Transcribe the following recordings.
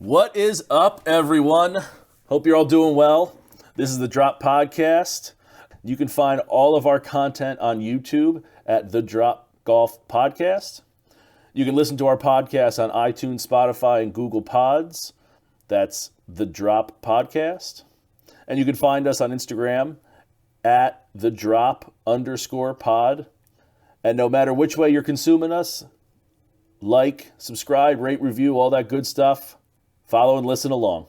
What is up, everyone? Hope you're all doing well. This is the Drop Podcast. You can find all of our content on YouTube at the Drop Golf Podcast. You can listen to our podcast on iTunes, Spotify, and Google Pods. That's the Drop Podcast. And you can find us on Instagram at the Drop_pod. And no matter which way you're consuming us, like, subscribe, rate, review, all that good stuff. Follow and listen along.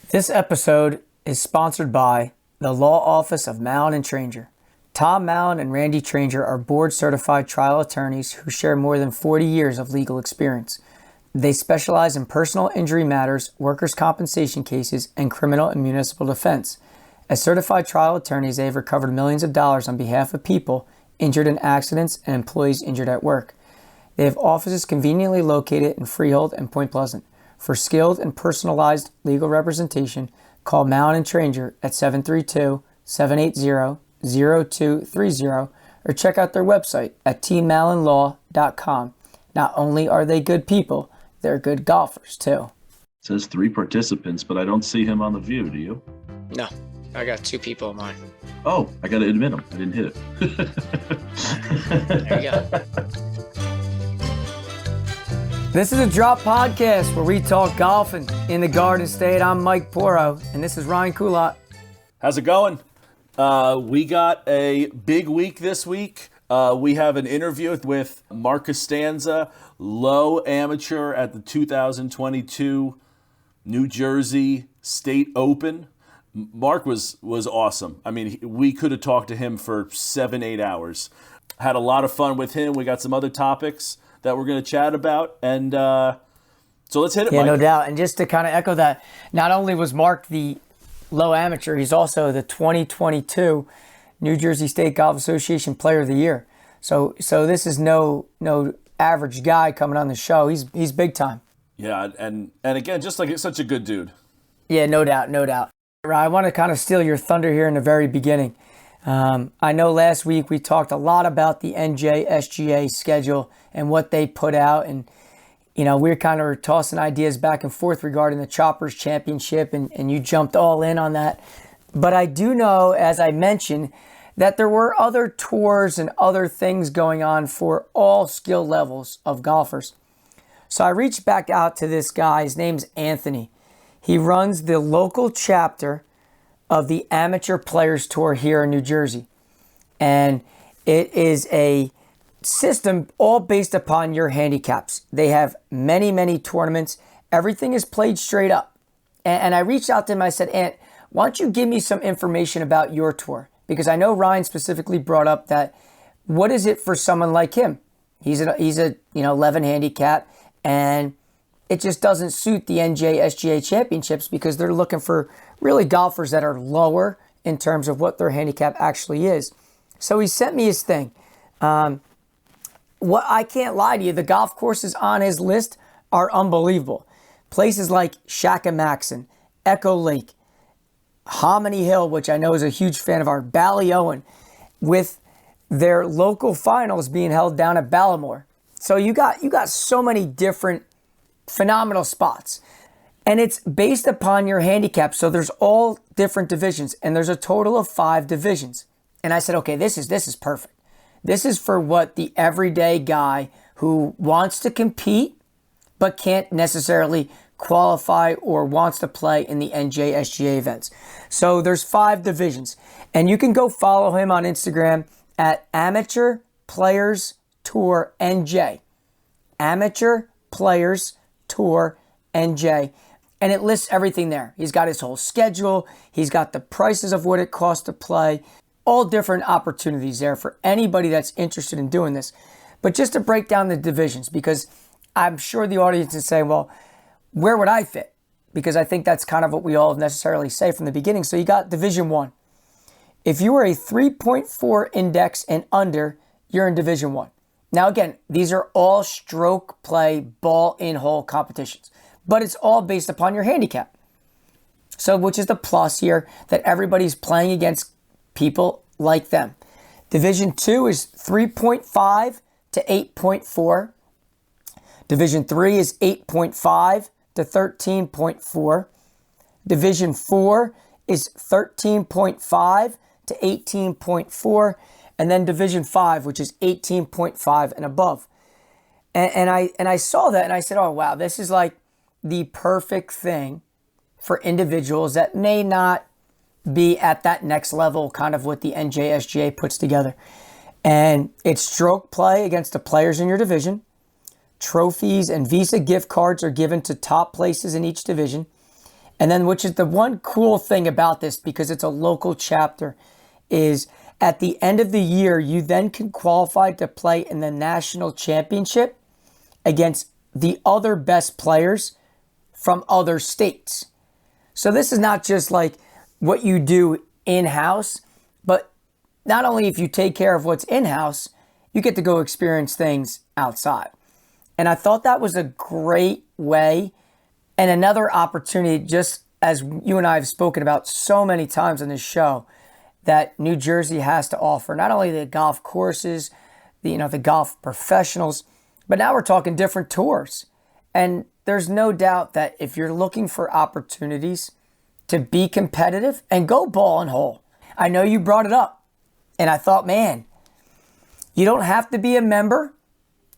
This episode is sponsored by the Law Office of Mallon and Tranger. Tom Mallon and Randy Tranger are board-certified trial attorneys who share more than 40 years of legal experience. They specialize in personal injury matters, workers' compensation cases, and criminal and municipal defense. As certified trial attorneys, they have recovered millions of dollars on behalf of people injured in accidents and employees injured at work. They have offices conveniently located in Freehold and Point Pleasant. For skilled and personalized legal representation, call Mallon & Tranger at 732-780-0230 or check out their website at tmallonlaw.com. Not only are they good people, they're good golfers too. It says 3 participants, but I don't see him on the view, do you? No, I got 2 people in mine. Oh, I got to admit him. I didn't hit it. There you go. This is a Drop Podcast where we talk golfing in the Garden State. I'm Mike Poro, and this is Ryan Kulot. How's it going? We got a big week this week. We have an interview with Mark Costanza, low amateur at the 2022 New Jersey State Open. Mark was awesome. I mean, we could have talked to him for 7-8 hours. Had a lot of fun with him. We got some other topics that we're going to chat about. And so let's hit it, Yeah, Mike. no doubt. And just to kind of echo that, not only was Mark the low amateur, he's also the 2022 New Jersey State Golf Association Player of the Year. So this is no average guy coming on the show. He's big time. Yeah, and again, just like such a good dude. Yeah, no doubt. I want to kind of steal your thunder here in the very beginning. I know last week we talked a lot about the NJSGA schedule and what they put out, and we kind of were tossing ideas back and forth regarding the Choppers Championship, and you jumped all in on that. But I do know, as I mentioned, that there were other tours and other things going on for all skill levels of golfers. So I reached back out to this guy. His name's Anthony. He runs the local chapter of the Amateur Players Tour here in New Jersey. And it is a system all based upon your handicaps. They have many tournaments. Everything is played straight up. And I reached out to him. I said, Ant, why don't you give me some information about your tour? Because I know Ryan specifically brought up that what is it for someone like him? He's a 11 handicap, and it just doesn't suit the NJSGA championships because they're looking for really golfers that are lower in terms of what their handicap actually is. So he sent me his thing. What I can't lie to you, the golf courses on his list are unbelievable. Places like Shacklemaxon, Echo Lake, Hominy Hill, which I know is a huge fan of our Ballyowen, with their local finals being held down at Ballamore. So you got so many different phenomenal spots. And it's based upon your handicap. So there's all different divisions, and there's a total of 5 divisions. And I said, okay, this is perfect. This is for what the everyday guy who wants to compete but can't necessarily qualify or wants to play in the NJSGA events. So there's 5 divisions, and you can go follow him on Instagram at Amateur Players Tour NJ. Amateur Players Tour NJ. And it lists everything there. He's got his whole schedule. He's got the prices of what it costs to play. All different opportunities there for anybody that's interested in doing this. But just to break down the divisions, because I'm sure the audience is saying, well, where would I fit? Because I think that's kind of what we all necessarily say from the beginning. So you got Division 1. If you are a 3.4 index and under, you're in Division 1. Now, again, these are all stroke play, ball in hole competitions, but it's all based upon your handicap. So, which is the plus here, that everybody's playing against people like them. Division 2 is 3.5 to 8.4. Division 3 is 8.5 to to 13.4. Division 4 is 13.5 to 18.4. And then Division 5, which is 18.5 and above. And I saw that and I said, oh, wow, this is like the perfect thing for individuals that may not be at that next level, kind of what the NJSGA puts together. And it's stroke play against the players in your division. Trophies and Visa gift cards are given to top places in each division. And then, which is the one cool thing about this, because it's a local chapter, is at the end of the year, you then can qualify to play in the national championship against the other best players from other states. So this is not just like what you do in-house, but not only if you take care of what's in-house, you get to go experience things outside. And I thought that was a great way and another opportunity, just as you and I have spoken about so many times on this show, that New Jersey has to offer. Not only the golf courses, the golf professionals, but now we're talking different tours. And there's no doubt that if you're looking for opportunities to be competitive and go ball and hole, I know you brought it up. And I thought, man, you don't have to be a member.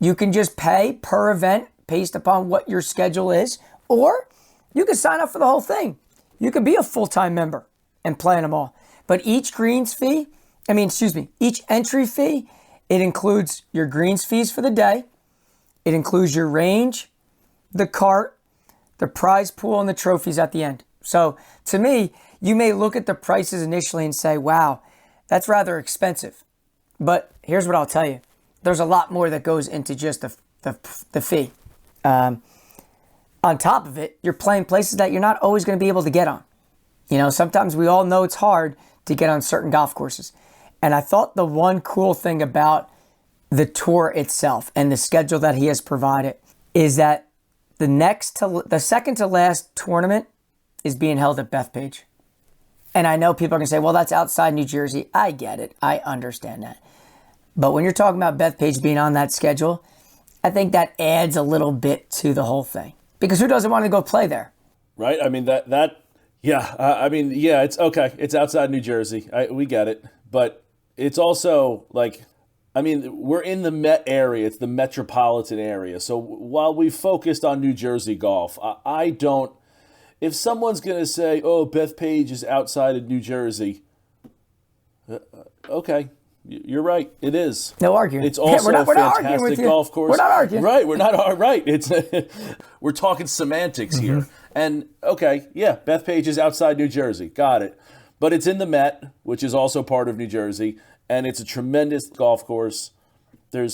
You can just pay per event based upon what your schedule is, or you can sign up for the whole thing. You could be a full-time member and play them all. But each each entry fee, it includes your greens fees for the day. It includes your range, the cart, the prize pool, and the trophies at the end. So to me, you may look at the prices initially and say, wow, that's rather expensive. But here's what I'll tell you. There's a lot more that goes into just the fee. On top of it, you're playing places that you're not always going to be able to get on. Sometimes we all know it's hard to get on certain golf courses. And I thought the one cool thing about the tour itself and the schedule that he has provided is that the second to last tournament is being held at Bethpage. And I know people are going to say, well, that's outside New Jersey. I get it. I understand that. But when you're talking about Bethpage being on that schedule, I think that adds a little bit to the whole thing. Because who doesn't want to go play there? Right? I mean, it's okay. It's outside New Jersey. We get it. But it's also like, we're in the Met area. It's the metropolitan area. So while we focused on New Jersey golf, I don't, if someone's going to say, oh, Bethpage is outside of New Jersey, okay. You're right. It is. No arguing. It's also a fantastic golf course. We're not arguing. Right. We're not right. It's we're talking semantics here. And okay, yeah, Bethpage is outside New Jersey. Got it. But it's in the Met, which is also part of New Jersey, and it's a tremendous golf course. Good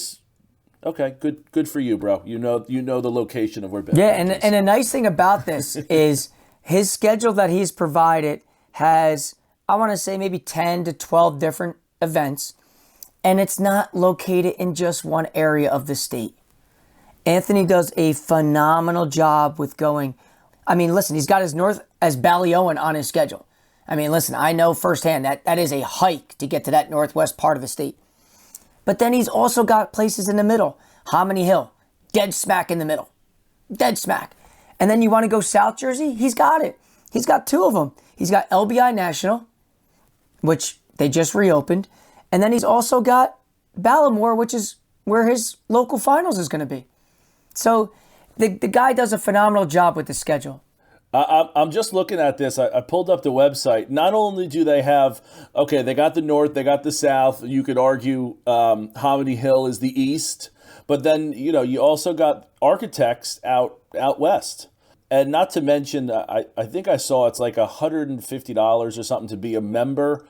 for you, bro. You know the location of where Bethpage is. And a nice thing about this is his schedule that he's provided has, I want to say, maybe 10 to 12 different events. And it's not located in just one area of the state. Anthony does a phenomenal job with going. He's got as north as Ballyowen on his schedule. I know firsthand that is a hike to get to that northwest part of the state. But then he's also got places in the middle. Hominy Hill, dead smack in the middle. Dead smack. And then you want to go South Jersey? He's got it. He's got two of them. He's got LBI National, which they just reopened. And then he's also got Ballamore, which is where his local finals is going to be. So the guy does a phenomenal job with the schedule. I'm just looking at this. I pulled up the website. Not only do they have, they got the north, they got the south. You could argue Hominy Hill is the east. But then, you also got Architects out west. And not to mention, I think I saw it's like $150 or something to be a member.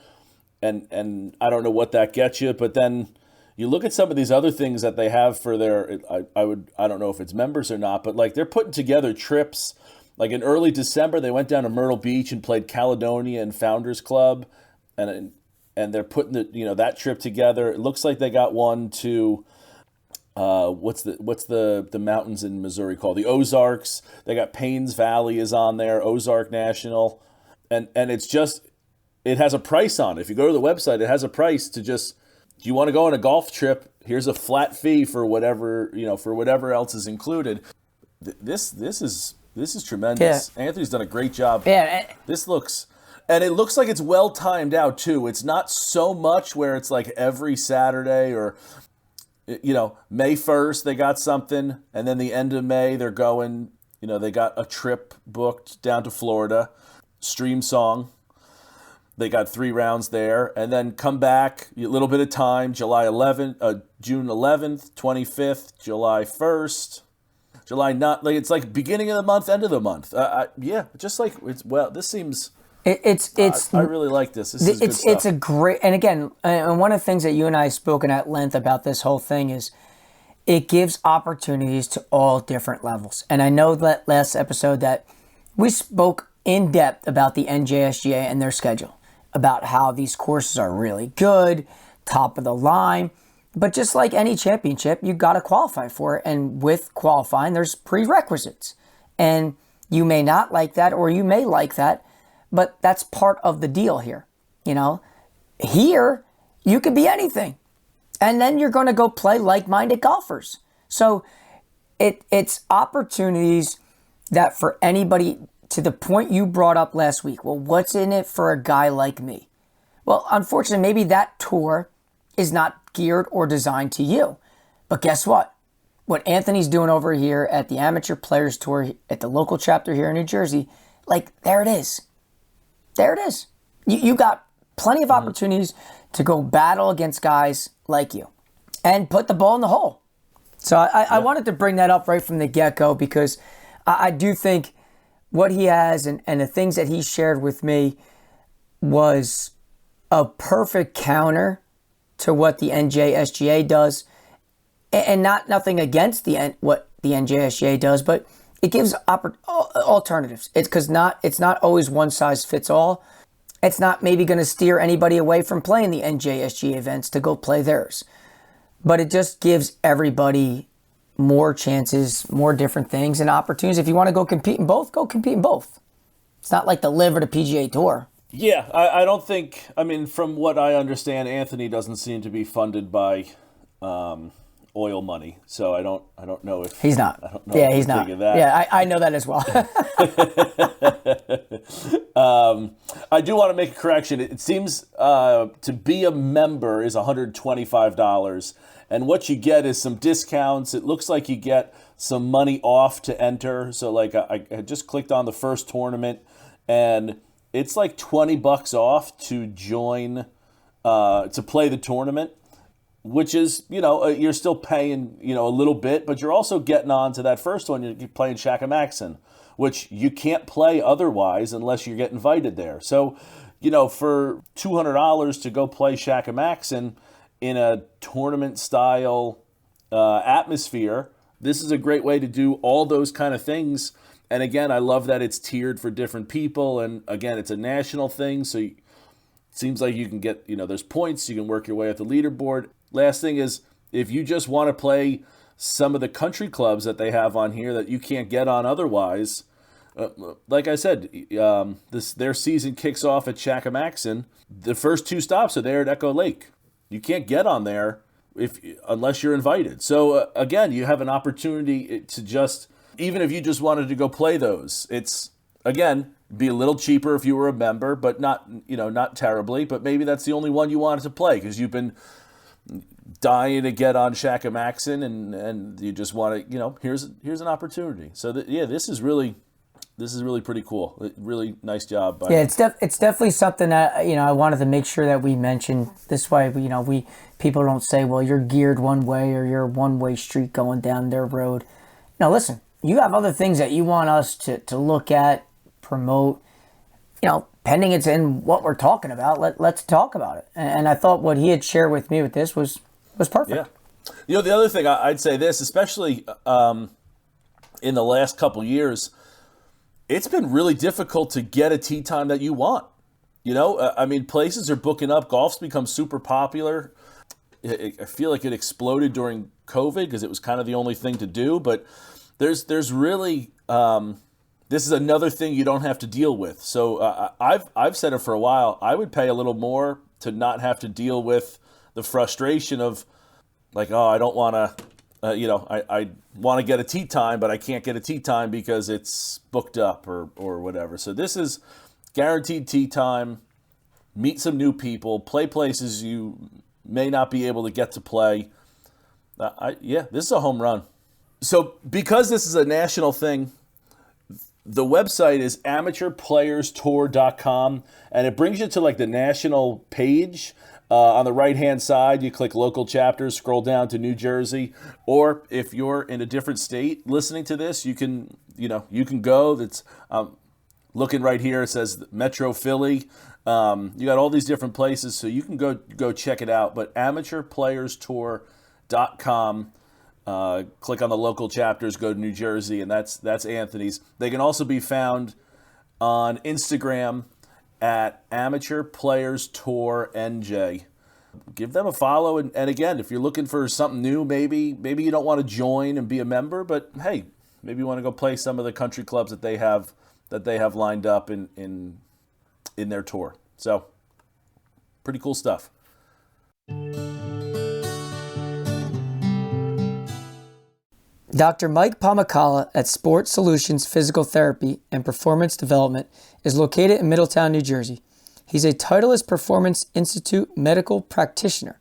And I don't know what that gets you, but then you look at some of these other things that they have for their, I don't know if it's members or not, but like they're putting together trips. Like in early December, they went down to Myrtle Beach and played Caledonia and Founders Club, and they're putting that trip together. It looks like they got one to what's the mountains in Missouri called? The Ozarks. They got Paynes Valley is on there, Ozark National, and it's just. It has a price on it. If you go to the website, it has a price to just, do you want to go on a golf trip? Here's a flat fee for whatever else is included. This is This is tremendous. Yeah. Anthony's done a great job. Yeah. It looks like it's well timed out too. It's not so much where it's like every Saturday or, May 1st they got something, and then the end of May they're going, they got a trip booked down to Florida, Stream Song. They got 3 rounds there, and then come back a little bit of time, June 11th, 25th, July 1st. July not like it's like beginning of the month, end of the month. Just like this seems. I really like this. This is good stuff. It's a great, and again, and one of the things that you and I have spoken at length about this whole thing is it gives opportunities to all different levels. And I know that last episode that we spoke in depth about the NJSGA and their schedule, about how these courses are really good, top of the line. But just like any championship, you got to qualify for it. And with qualifying, there's prerequisites. And you may not like that, or you may like that, but that's part of the deal here. Here, you could be anything. And then you're going to go play like-minded golfers. So it's opportunities that for anybody, to the point you brought up last week, well, what's in it for a guy like me? Well, unfortunately, maybe that tour is not geared or designed to you. But guess what? What Anthony's doing over here at the Amateur Players Tour at the local chapter here in New Jersey, there it is. There it is. You got plenty of opportunities to go battle against guys like you and put the ball in the hole. So I wanted to bring that up right from the get-go because I do think what he has and the things that he shared with me was a perfect counter to what the NJSGA does, and nothing against what the NJSGA does, but it gives alternatives. It's because it's not always one size fits all. It's not maybe going to steer anybody away from playing the NJSGA events to go play theirs, but it just gives everybody more chances, more different things and opportunities. If you want to go compete in both, go compete in both. It's not like the LIV or the PGA Tour. Yeah, I don't think. I mean, from what I understand, Anthony doesn't seem to be funded by oil money, so I don't know if he's not. I don't know yeah, he's not. Yeah, I know that as well. I do want to make a correction. It seems to be a member is $125, and what you get is some discounts. It looks like you get some money off to enter. So, I just clicked on the first tournament, and it's like $20 off to join, to play the tournament, which is, you're still paying, a little bit, but you're also getting on to that first one. You're playing Shakamakson, which you can't play otherwise unless you get invited there. So, for $200 to go play Shakamakson in a tournament-style atmosphere, this is a great way to do all those kind of things. And again, I love that it's tiered for different people. And again, it's a national thing. So it seems like you can get, there's points. You can work your way up the leaderboard. Last thing is, if you just want to play some of the country clubs that they have on here that you can't get on otherwise, like I said, their season kicks off at Shakamakson. The first 2 stops are there at Echo Lake. You can't get on there unless you're invited. So again, you have an opportunity to just, even if you just wanted to go play those, it's, again, be a little cheaper if you were a member, but not terribly. But maybe that's the only one you wanted to play because you've been dying to get on Shakamakson and you just want to, here's an opportunity. So this is really pretty cool. Really nice job. It's definitely something that, I wanted to make sure that we mentioned this way. People don't say, well, you're geared one way or you're a one-way street going down their road. Now, listen, you have other things that you want us to look at, promote, pending it's in what we're talking about. Let's talk about it. And I thought what he had shared with me with this was perfect. Yeah. The other thing I'd say this, especially in the last couple years, it's been really difficult to get a tee time that you want. Places are booking up. Golf's become super popular. I feel like it exploded during COVID because it was kind of the only thing to do. But there's really this is another thing you don't have to deal with. So I've said it for a while. I would pay a little more to not have to deal with the frustration of I don't want to I want to get a tee time, but I can't get a tee time because it's booked up or whatever. So this is guaranteed tee time, meet some new people, play places you may not be able to get to play. This is a home run. So because this is a national thing, the website is amateurplayerstour.com, and it brings you to like the national page. On the right-hand side, you click local chapters, scroll down to New Jersey, or if you're in a different state listening to this, you can go. That's looking right here. It says Metro Philly. You got all these different places, so you can go check it out. But amateurplayerstour.com. Click on the local chapters, go to New Jersey, and that's Anthony's. They can also be found on Instagram at Amateur Players Tour NJ. Give them a follow, and again, if you're looking for something new, maybe you don't want to join and be a member, but hey, maybe you want to go play some of the country clubs that they have lined up in their tour. So pretty cool stuff. Dr. Mike Pomacala at Sport Solutions Physical Therapy and Performance Development is located in Middletown, New Jersey. He's a Titleist Performance Institute medical practitioner.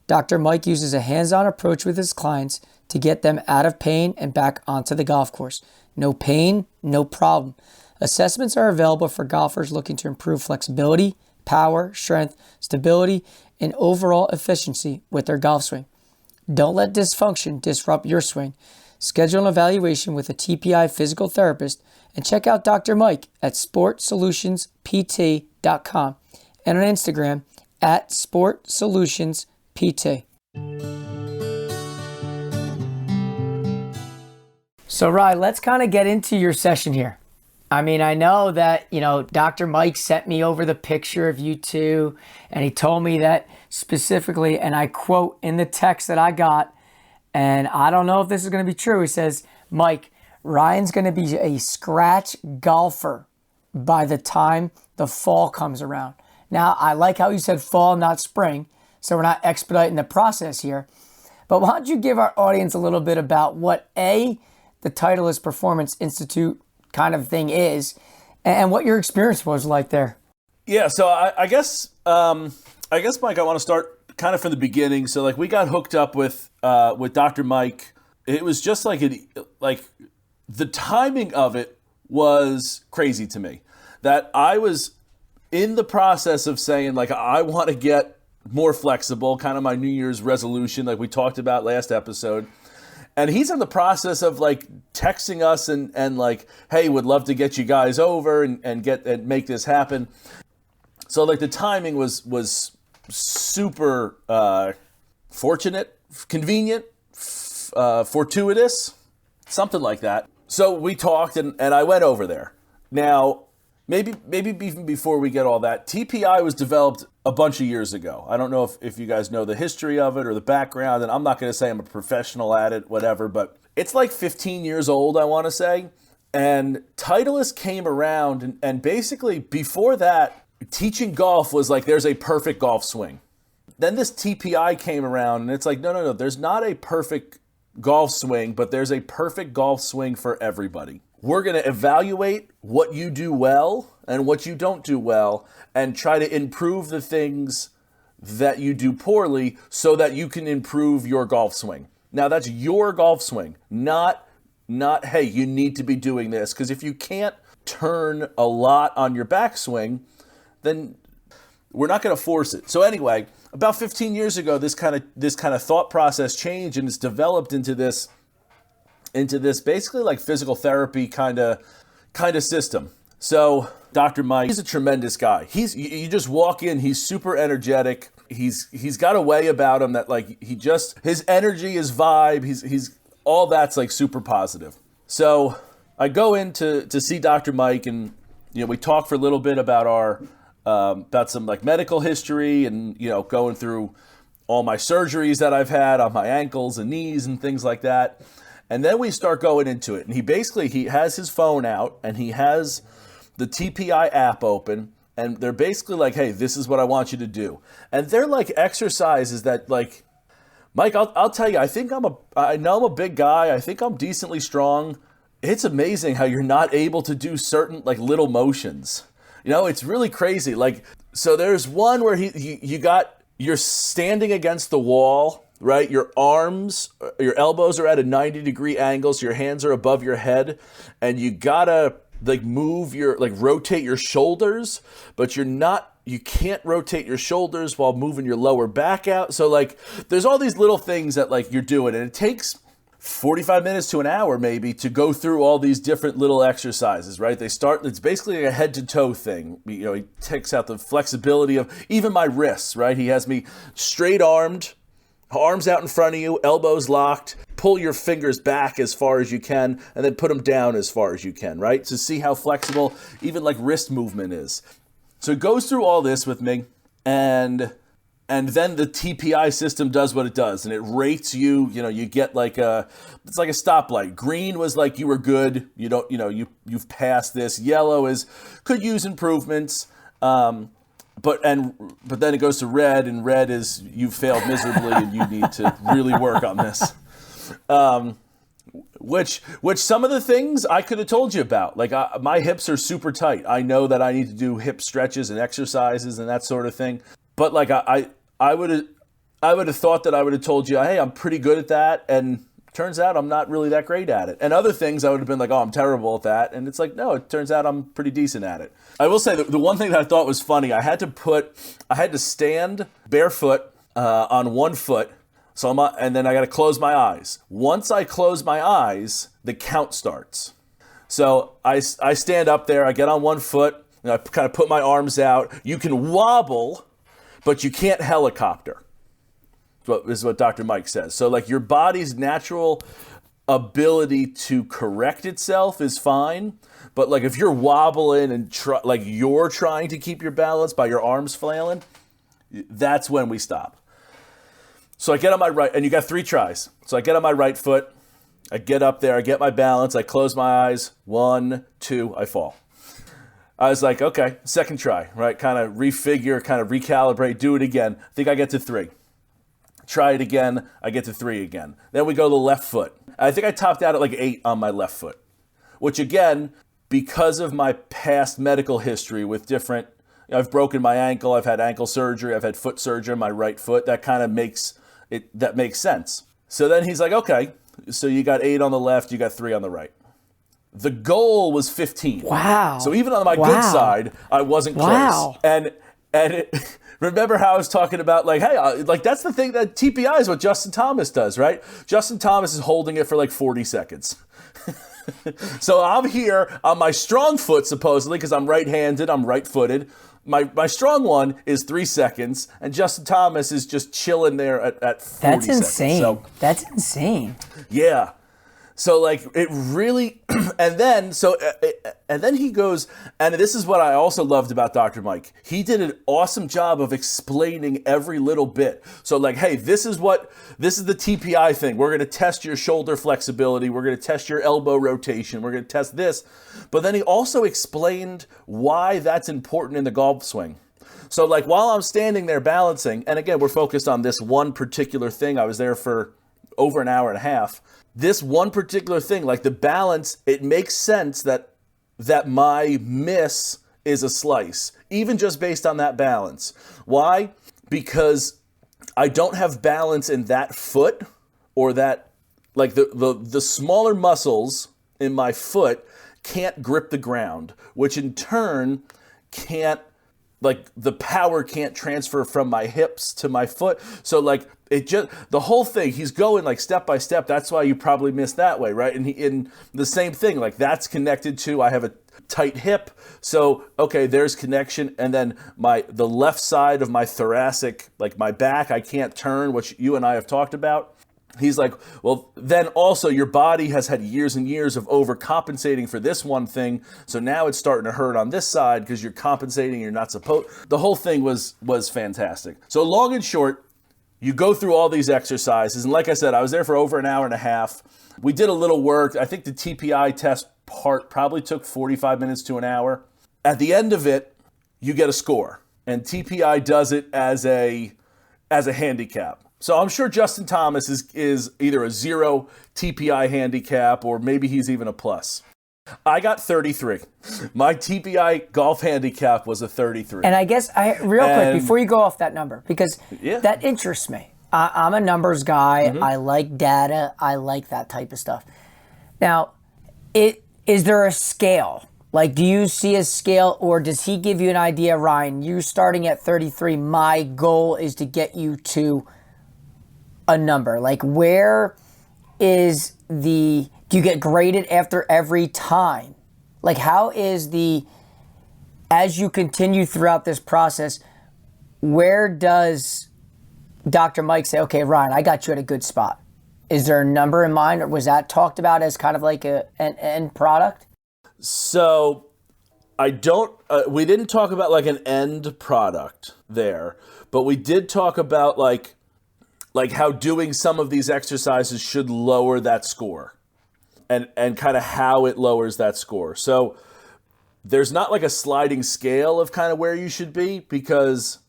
Dr. Mike uses a hands-on approach with his clients to get them out of pain and back onto the golf course. No pain, no problem. Assessments are available for golfers looking to improve flexibility, power, strength, stability, and overall efficiency with their golf swing. Don't let dysfunction disrupt your swing. Schedule an evaluation with a TPI physical therapist and check out Dr. Mike at sportssolutionspt.com and on Instagram at sportsolutionspt. So, Rye, let's kind of get into your session here. I mean, I know that, Dr. Mike sent me over the picture of you two, and he told me that specifically, and I quote in the text that I got, and I don't know if this is going to be true. He says, Mike, Ryan's going to be a scratch golfer by the time the fall comes around. Now, I like how you said fall, not spring, so we're not expediting the process here. But why don't you give our audience a little bit about what the Titleist Performance Institute kind of thing is, and what your experience was like there. Yeah, so I guess, Mike, I want to start kind of from the beginning. So like we got hooked up with Dr. Mike. It was just like the timing of it was crazy to me. That I was in the process of saying like I want to get more flexible, kind of my New Year's resolution, like we talked about last episode. And he's in the process of like texting us and like, hey, would love to get you guys over and make this happen. So like the timing was super fortunate, convenient, fortuitous, something like that. So we talked and I went over there. Now, maybe even before we get all that, TPI was developed a bunch of years ago. I don't know if you guys know the history of it or the background, and I'm not going to say I'm a professional at it, whatever, but it's like 15 years old, I want to say. And Titleist came around, and basically before that, teaching golf was like there's a perfect golf swing. Then this TPI came around, and it's like, no, there's not a perfect golf swing, but there's a perfect golf swing for everybody. We're going to evaluate what you do well and what you don't do well and try to improve the things that you do poorly so that you can improve your golf swing. Now, that's your golf swing, not hey, you need to be doing this. Because if you can't turn a lot on your backswing, then we're not going to force it. So anyway, about 15 years ago, this kind of thought process changed, and it's developed into this basically like physical therapy kind of system. So Dr. Mike, he's a tremendous guy. You just walk in, he's super energetic. He's got a way about him that like his energy, his vibe, he's all that's like super positive. So I go in to see Dr. Mike, and we talk for a little bit about about some like medical history and going through all my surgeries that I've had on my ankles and knees and things like that. And then we start going into it. And he has his phone out, and he has the TPI app open, and they're basically like, hey, this is what I want you to do. And they're like exercises that like Mike, I'll tell you, I know I'm a big guy. I think I'm decently strong. It's amazing how you're not able to do certain like little motions. It's really crazy. Like, so there's one where you're standing against the wall, right? Your elbows are at a 90-degree angle, so your hands are above your head, and you gotta like rotate your shoulders, but you can't rotate your shoulders while moving your lower back out. So like, there's all these little things that like you're doing, and it takes 45 minutes to an hour maybe to go through all these different little exercises, right? It's basically like a head to toe thing. He takes out the flexibility of even my wrists, right? He has me straight armed, arms out in front of you, elbows locked, pull your fingers back as far as you can, and then put them down as far as you can, right? To see how flexible even like wrist movement is. So it goes through all this with me, and then the TPI system does what it does, and it rates you. You get it's like a stoplight. Green was like you were good. You've passed this. Yellow is could use improvements. But then it goes to red, and red is you've failed miserably, and you need to really work on this. Which some of the things I could have told you about. Like my hips are super tight. I know that I need to do hip stretches and exercises and that sort of thing. But like I would have thought that I would have told you, hey, I'm pretty good at that, and turns out I'm not really that great at it. And other things I would have been like, oh, I'm terrible at that, and it's like, no, it turns out I'm pretty decent at it. I will say that the one thing that I thought was funny, I had to stand barefoot on one foot, and then I got to close my eyes. Once I close my eyes, the count starts. So I stand up there, I get on one foot, and I kind of put my arms out. You can wobble, but you can't helicopter. This is what Dr. Mike says. So like your body's natural ability to correct itself is fine, but like if you're wobbling and you're trying to keep your balance by your arms flailing, that's when we stop. So I get on my right, and you got 3 tries. So I get on my right foot, I get up there, I get my balance, I close my eyes, 1, 2, I fall. I was like, okay, second try, right? Kind of refigure, kind of recalibrate, do it again. I think I get to 3. Try it again, I get to 3 again. Then we go to the left foot. I think I topped out at like 8 on my left foot, which again, because of my past medical history with different, I've broken my ankle, I've had ankle surgery, I've had foot surgery on my right foot. That kind of makes sense. So then he's like, okay, so you got 8 on the left, you got 3 on the right. The goal was 15. Wow. So even on my good side, I wasn't close. And remember how I was talking about like, hey, like that's the thing that TPI is what Justin Thomas does, right? Justin Thomas is holding it for like 40 seconds. So I'm here on my strong foot, supposedly, because I'm right-handed, I'm right-footed. My strong one is 3 seconds, and Justin Thomas is just chilling there at 40 seconds. That's insane. That's insane. Yeah. So like it really, and then he goes, and this is what I also loved about Dr. Mike. He did an awesome job of explaining every little bit. So like, hey, this is the TPI thing. We're going to test your shoulder flexibility. We're going to test your elbow rotation. We're going to test this. But then he also explained why that's important in the golf swing. So like while I'm standing there balancing, and again, we're focused on this one particular thing. I was there for over an hour and a half. This one particular thing, like the balance, it makes sense that my miss is a slice, even just based on that balance. Why? Because I don't have balance in that foot, or that, like the smaller muscles in my foot can't grip the ground, which in turn can't, like the power can't transfer from my hips to my foot. So like it just, the whole thing, he's going like step by step. That's why you probably missed that way, right? And in the same thing, like that's connected to, I have a tight hip. So, okay, there's connection. And then the left side of my thoracic, like my back, I can't turn, which you and I have talked about. He's like, well, then also your body has had years and years of overcompensating for this one thing. So now it's starting to hurt on this side because you're compensating, you're not supposed. The whole thing was fantastic. So long and short, you go through all these exercises. And like I said, I was there for over an hour and a half. We did a little work. I think the TPI test part probably took 45 minutes to an hour. At the end of it, you get a score. And TPI does it as a handicap. So I'm sure Justin Thomas is either a 0 TPI handicap or maybe he's even a plus. I got 33. My TPI golf handicap was a 33. And I guess quick before you go off that number, because that interests me. I'm a numbers guy. Mm-hmm. I like data. I like that type of stuff. Now, is there a scale? Like, do you see a scale, or does he give you an idea, Ryan? You starting at 33, my goal is to get you to a number. Like, where is do you get graded after every time? Like, how is as you continue throughout this process, where does Dr. Mike say, okay, Ryan, I got you at a good spot? Is there a number in mind, or was that talked about as kind of like an end product? So we didn't talk about like an end product there, but we did talk about like how doing some of these exercises should lower that score and kind of how it lowers that score. So there's not like a sliding scale of kind of where you should be because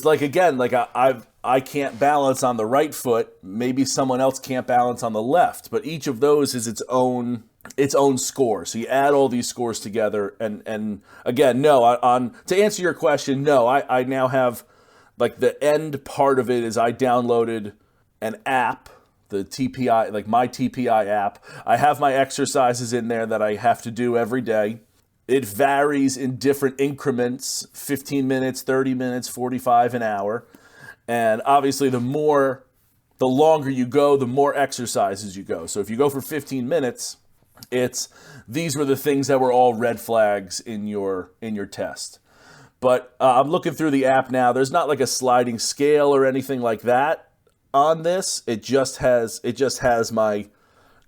like, again, like I can't balance on the right foot. Maybe someone else can't balance on the left, but each of those is its own score. So you add all these scores together, and again, to answer your question, no, I now have like the end part of it is I downloaded an app, the TPI, like my TPI app. I have my exercises in there that I have to do every day. It varies in different increments, 15 minutes, 30 minutes, 45, an hour. And obviously the longer you go, the more exercises you go. So if you go for 15 minutes, these were the things that were all red flags in your test. But I'm looking through the app now. There's not like a sliding scale or anything like that on this. It just has my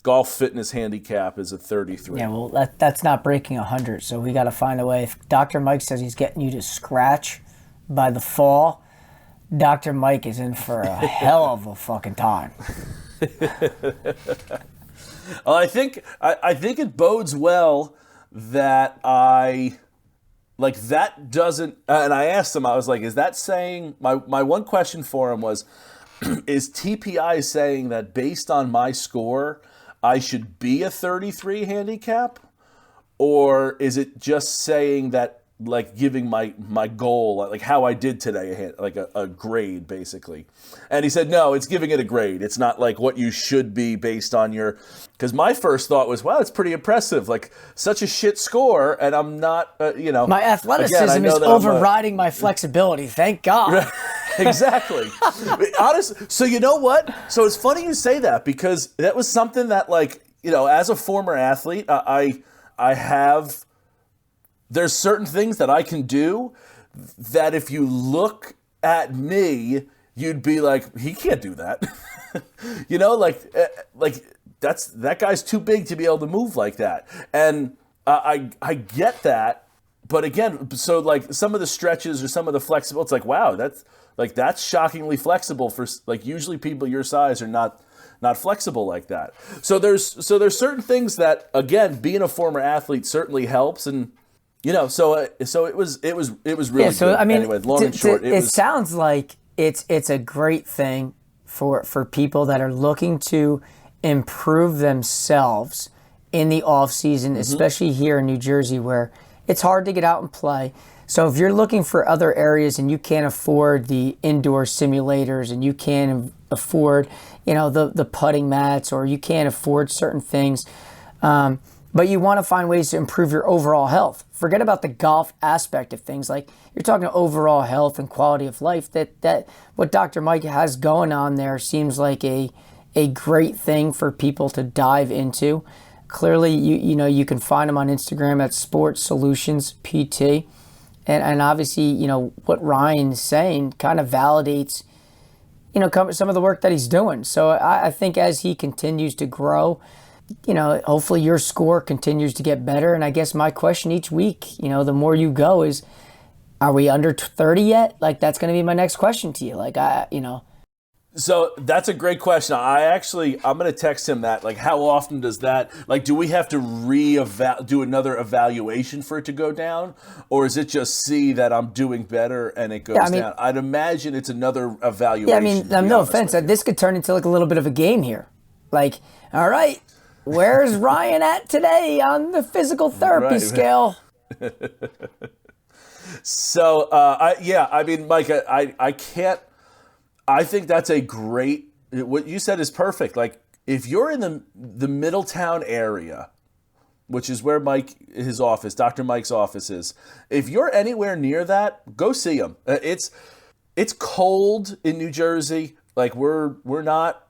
golf fitness handicap is a 33. Yeah, well, that's not breaking 100, so we got to find a way. If Dr. Mike says he's getting you to scratch by the fall, Dr. Mike is in for a hell of a fucking time. Well, I think it bodes well that that doesn't, and I asked him, I was like, is that saying, my one question for him was, is TPI saying that based on my score, I should be a 33 handicap? Or is it just saying that, like, giving my goal, like how I did today, like a grade, basically? And he said, no, it's giving it a grade. It's not like what you should be based on because my first thought was, wow, it's pretty impressive. Like, such a shit score, and I'm not, My athleticism is overriding my flexibility. Thank God. Exactly. Honestly, so you know what? So it's funny you say that, because that was something that, like, as a former athlete, I have, there's certain things that I can do that if you look at me, you'd be like, he can't do that. That guy's too big to be able to move like that. And I get that. But again, so like some of the stretches or some of the flexible, it's like, wow, that's shockingly flexible for, like, usually people your size are not flexible like that. So there's certain things that, again, being a former athlete certainly helps. And, so it was really so good. I mean, anyway, long and short, it sounds like it's a great thing for people that are looking to improve themselves in the off season, especially here in New Jersey, where it's hard to get out and play. So if you're looking for other areas and you can't afford the indoor simulators, and you can't afford, the putting mats, or you can't afford certain things, but you want to find ways to improve your overall health. Forget about the golf aspect of things. Like, you're talking overall health and quality of life. That what Dr. Mike has going on there seems like a great thing for people to dive into. Clearly, you can find him on Instagram at Sports Solutions PT. And obviously, what Ryan's saying kind of validates, some of the work that he's doing. So I think as he continues to grow, hopefully your score continues to get better. And I guess my question each week, the more you go, is, are we under 30 yet? Like, that's going to be my next question to you. Like, So that's a great question. I'm going to text him that. Like, how often does that, like, do we have to do another evaluation for it to go down? Or is it just see that I'm doing better and it goes down? I'd imagine it's another evaluation. Yeah, I mean, no offense. This could turn into like a little bit of a game here. Like, all right, where's Ryan at today on the physical therapy scale? So, I mean, Mike, I can't. I think that's a great. What you said is perfect. Like, if you're in the Middletown area, which is where Dr. Mike's office is, if you're anywhere near that, go see him. It's cold in New Jersey. Like, we're not.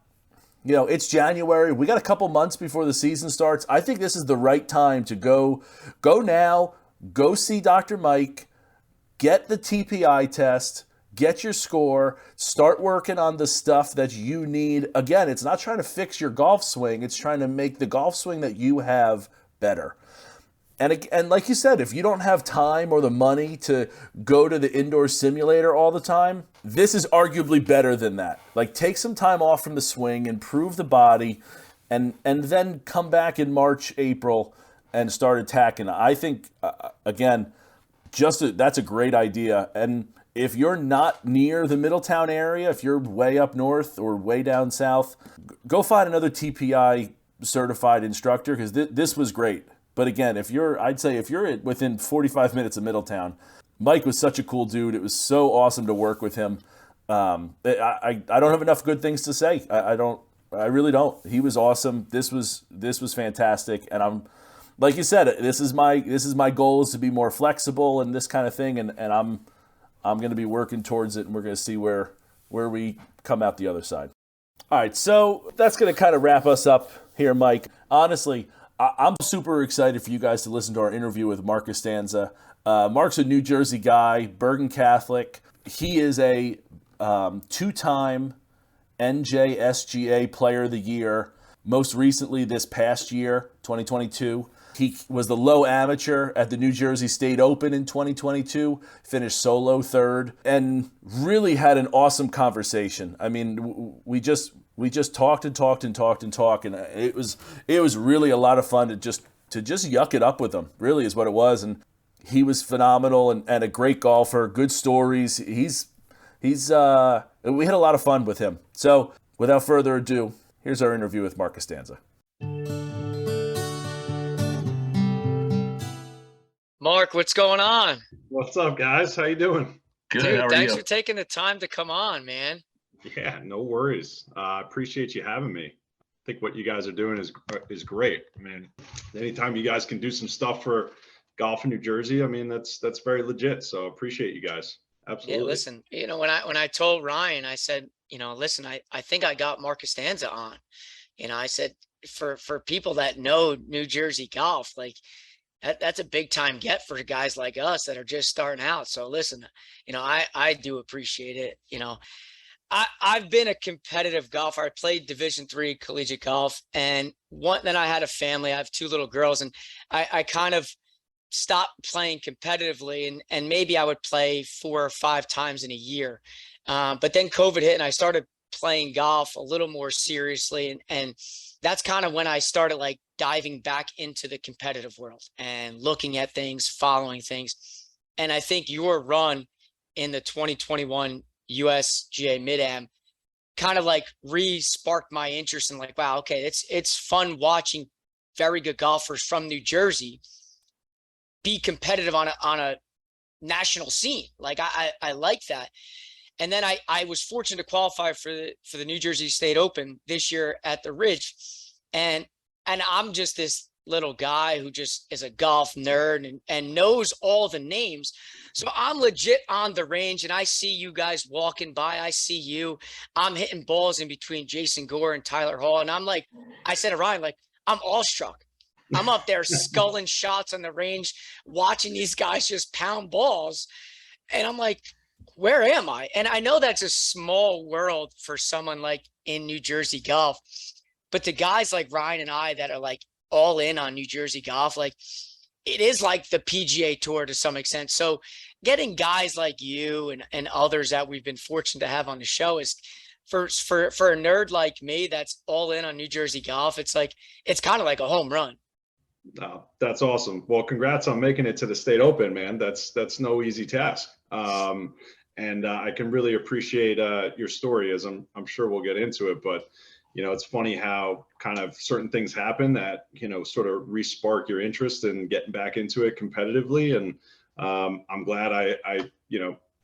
It's January. We got a couple months before the season starts. I think this is the right time to go now. Go see Dr. Mike. Get the TPI test. Get your score, start working on the stuff that you need. Again, it's not trying to fix your golf swing. It's trying to make the golf swing that you have better. And like you said, if you don't have time or the money to go to the indoor simulator all the time, this is arguably better than that. Like, take some time off from the swing, improve the body, and then come back in March, April, and start attacking. I think, again, that's a great idea. And if you're not near the Middletown area, if you're way up north or way down south, go find another TPI certified instructor, because this was great. But again, if you're within 45 minutes of Middletown, Mike was such a cool dude. It was so awesome to work with him. I don't have enough good things to say. I really don't. He was awesome. This was fantastic. And I'm, like you said, this is my goal, is to be more flexible and this kind of thing. And I'm going to be working towards it, and we're going to see where we come out the other side. All right, so that's going to kind of wrap us up here, Mike. Honestly, I'm super excited for you guys to listen to our interview with Mark Costanza. Mark's a New Jersey guy, Bergen Catholic. He is a two-time NJSGA Player of the Year. Most recently, this past year, 2022. He was the low amateur at the New Jersey State Open in 2022, finished solo third, and really had an awesome conversation. I mean, we just talked, and it was really a lot of fun to just yuck it up with him. Really is what it was, and he was phenomenal and a great golfer. Good stories. We had a lot of fun with him. So, without further ado, here's our interview with Mark Costanza. Mark, what's going on? What's up, guys? How you doing? Good. Dude, thanks for taking the time to come on, man. Yeah, no worries. I appreciate you having me. I think what you guys are doing is great. I mean, anytime you guys can do some stuff for golf in New Jersey, I mean, that's very legit. So appreciate you guys. Absolutely. Yeah, listen, when I told Ryan, I said, listen, I think I got Mark Costanza on. I said, for people that know New Jersey golf, like, that's a big time get for guys like us that are just starting out. So listen, I do appreciate it. I've been a competitive golfer. I played Division III collegiate golf, and then I had a family. I have two little girls, and I kind of stopped playing competitively, and maybe I would play 4 or 5 times in a year. But then COVID hit, and I started playing golf a little more seriously. And that's kind of when I started like diving back into the competitive world and looking at things, following things. And I think your run in the 2021 USGA Mid-Am kind of like re-sparked my interest in like, wow, okay, it's fun watching very good golfers from New Jersey be competitive on a national scene. Like I like that. And then I was fortunate to qualify for the New Jersey State Open this year at the Ridge. And I'm just this little guy who just is a golf nerd and knows all the names. So I'm legit on the range, and I see you guys walking by. I see you. I'm hitting balls in between Jason Gore and Tyler Hall. And I'm like, I said to Ryan, like, I'm awestruck. I'm up there sculling shots on the range, watching these guys just pound balls. And I'm like, where am I? And I know that's a small world for someone like in New Jersey golf, but the guys like Ryan and I that are like all in on New Jersey golf, like it is like the PGA Tour to some extent. So getting guys like you and others that we've been fortunate to have on the show is for a nerd like me that's all in on New Jersey golf, it's like, it's kind of like a home run. That's awesome. Well, congrats on making it to the state open, man. That's no easy task. And I can really appreciate your story, as I'm sure we'll get into it. But it's funny how kind of certain things happen that sort of re-spark your interest in getting back into it competitively. And I'm glad I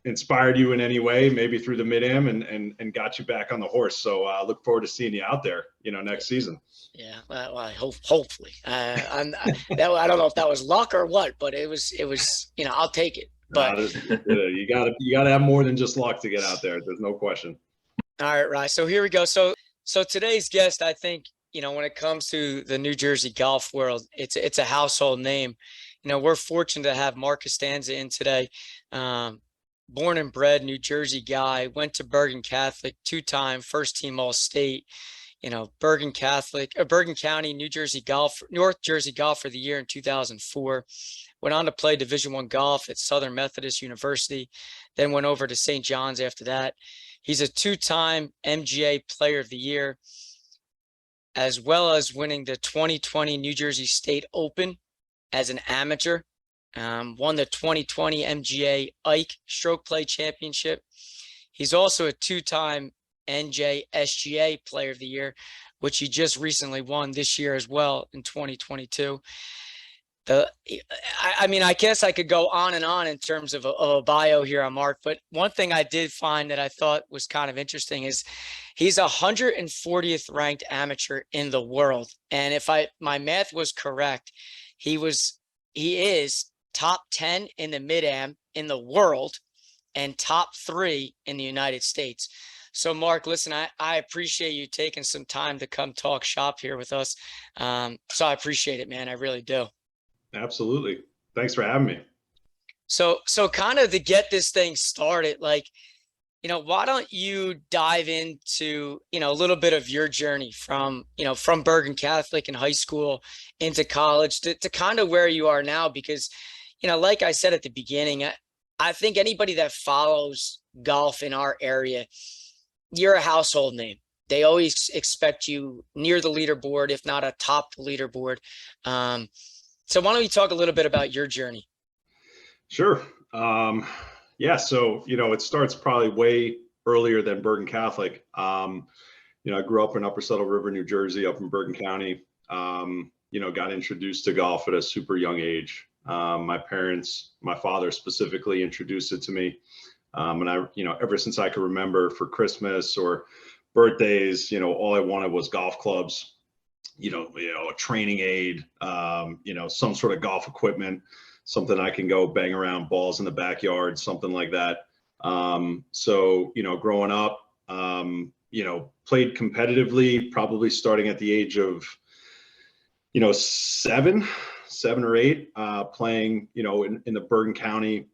inspired you in any way, maybe through the Mid-Am, and got you back on the horse. So I look forward to seeing you out there, next season. Yeah, well, I hope, hopefully. I don't know if that was luck or what, but it was, I'll take it. But you gotta have more than just luck to get out there. There's no question. All right, right. So here we go. So today's guest, I think, when it comes to the New Jersey golf world, it's a household name. We're fortunate to have Mark Costanza in today. Born and bred New Jersey guy, went to Bergen Catholic, 2-time first team All-State. Bergen County, North Jersey Golf for the year in 2004. Went on to play Division I golf at Southern Methodist University, then went over to St. John's after that. He's a 2-time NJSGA Player of the Year, as well as winning the 2020 New Jersey State Open as an amateur. Won the 2020 MGA Ike Stroke Play Championship. He's also a 2-time NJSGA Player of the Year, which he just recently won this year as well in 2022. I guess I could go on and on in terms of a bio here on Mark, but one thing I did find that I thought was kind of interesting is he's 140th ranked amateur in the world. And if my math was correct, he is top 10 in the Mid-Am in the world and top 3 in the United States. So Mark, listen, I appreciate you taking some time to come talk shop here with us. So I appreciate it, man. I really do. Absolutely. Thanks for having me. So kind of to get this thing started, like, why don't you dive into, a little bit of your journey from Bergen Catholic in high school into college to kind of where you are now? Because, like I said at the beginning, I think anybody that follows golf in our area, you're a household name. They always expect you near the leaderboard, if not atop the leaderboard. So why don't you talk a little bit about your journey? Sure. Yeah. So, it starts probably way earlier than Bergen Catholic. I grew up in Upper Saddle River, New Jersey, up in Bergen County. Got introduced to golf at a super young age. My parents, my father specifically, introduced it to me. And I, ever since I could remember, for Christmas or birthdays, all I wanted was golf clubs. A training aid, some sort of golf equipment, something I can go bang around balls in the backyard, something like that. So, growing up, played competitively, probably starting at the age of, 7 or 8, playing, in the Bergen County,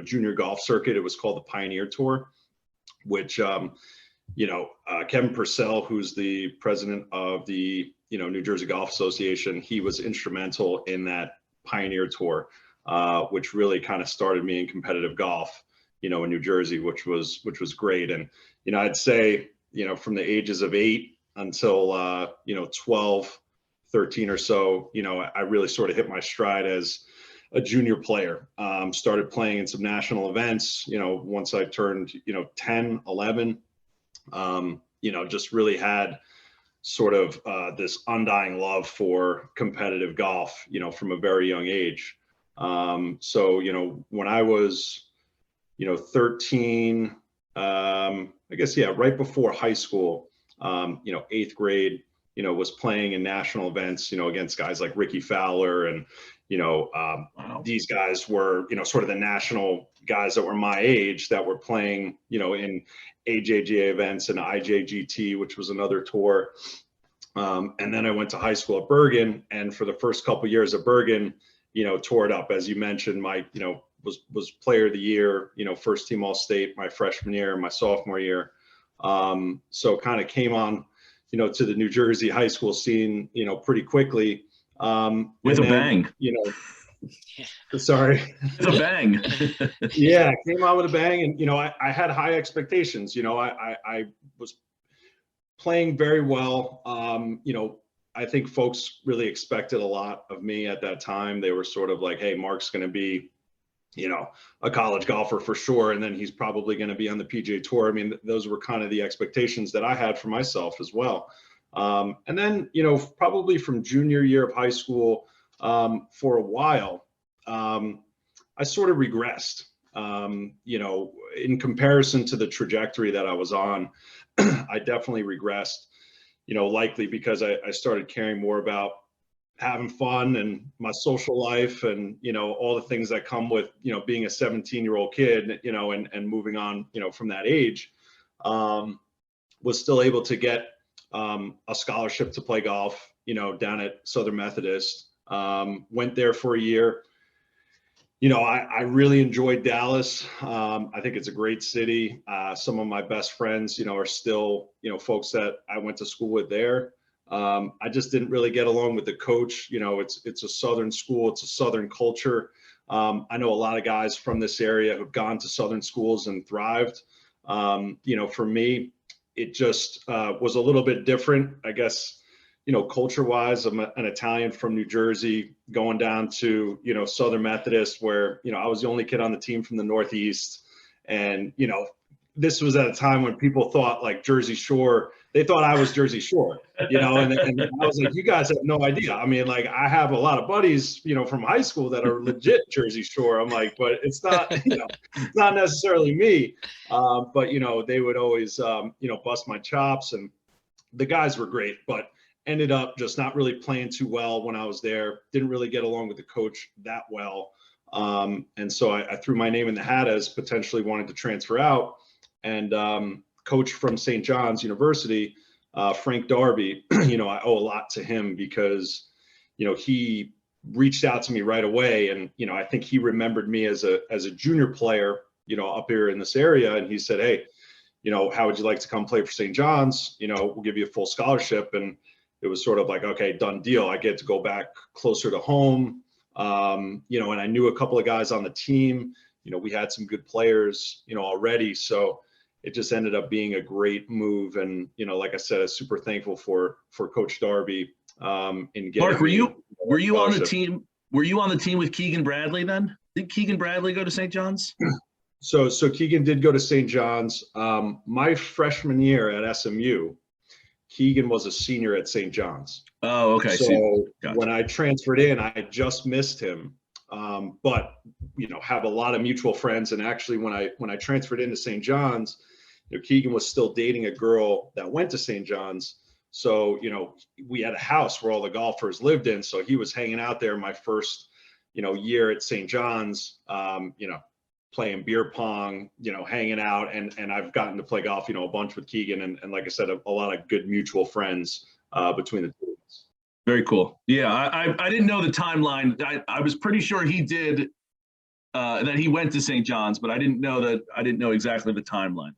junior golf circuit. It was called the Pioneer Tour, which, Kevin Purcell, who's the president of the, New Jersey Golf Association, he was instrumental in that Pioneer Tour, which really kind of started me in competitive golf, in New Jersey, which was great. And, I'd say, from the ages of 8 until, 12, 13 or so, I really sort of hit my stride as a junior player. Started playing in some national events, once I turned, 10, 11. Just really had sort of this undying love for competitive golf, from a very young age. So, when I was, 13, I guess, yeah, right before high school, 8th grade, was playing in national events, against guys like Ricky Fowler and, Wow. these guys were, sort of the national guys that were my age that were playing, in AJGA events and IJGT, which was another tour. And then I went to high school at Bergen, and for the first couple of years at Bergen, toured up, as you mentioned, my, was player of the year, first team All-State my freshman year, my sophomore year. So kind of came on, to the New Jersey high school scene, pretty quickly. With a bang. Sorry. It's a bang. Yeah, came out with a bang, and I had high expectations. I was playing very well. I think folks really expected a lot of me at that time. They were sort of like, hey, Mark's going to be, a college golfer for sure, and then he's probably going to be on the PGA Tour. I mean, those were kind of the expectations that I had for myself as well. And then, probably from junior year of high school, for a while, I sort of regressed. In comparison to the trajectory that I was on, I definitely regressed, likely because I started caring more about having fun and my social life and, all the things that come with, being a 17-year-old kid, and moving on, from that age, was still able to get a scholarship to play golf, down at Southern Methodist. Went there for a year. I really enjoyed Dallas. I think it's a great city. Some of my best friends, are still, folks that I went to school with there. I just didn't really get along with the coach. It's a Southern school. It's a Southern culture. I know a lot of guys from this area who've gone to Southern schools and thrived. For me, it just was a little bit different, I guess. Culture wise, I'm an Italian from New Jersey, going down to, Southern Methodist, where, I was the only kid on the team from the Northeast. And, this was at a time when people thought like Jersey Shore, they thought I was Jersey Shore, and I was like, you guys have no idea. I mean, like, I have a lot of buddies, from high school that are legit Jersey Shore. I'm like, but it's not, it's not necessarily me. But, they would always, bust my chops, and the guys were great, but ended up just not really playing too well when I was there. Didn't really get along with the coach that well. And so I threw my name in the hat as potentially wanting to transfer out. And coach from St. John's University, Frank Darby, I owe a lot to him because, he reached out to me right away. And, I think he remembered me as a junior player, up here in this area. And he said, hey, how would you like to come play for St. John's? We'll give you a full scholarship. And it was sort of like, okay, done deal. I get to go back closer to home. And I knew a couple of guys on the team. We had some good players, already. So it just ended up being a great move. And, like I said, I'm super thankful for Coach Darby in getting. Mark, were you on the team? Were you on the team with Keegan Bradley then? Did Keegan Bradley go to St. John's? So Keegan did go to St. John's. My freshman year at SMU, Keegan was a senior at St. John's. Oh, okay. So gotcha. When I transferred in, I just missed him. But have a lot of mutual friends. And actually, when I transferred into St. John's, Keegan was still dating a girl that went to St. John's. So we had a house where all the golfers lived in. So he was hanging out there my first year at St. John's. Playing beer pong, hanging out, and I've gotten to play golf, a bunch with Keegan, and like I said, a lot of good mutual friends between the two of us. Very cool. Yeah, I didn't know the timeline. I was pretty sure he did, that he went to St. John's, but I didn't know exactly the timeline.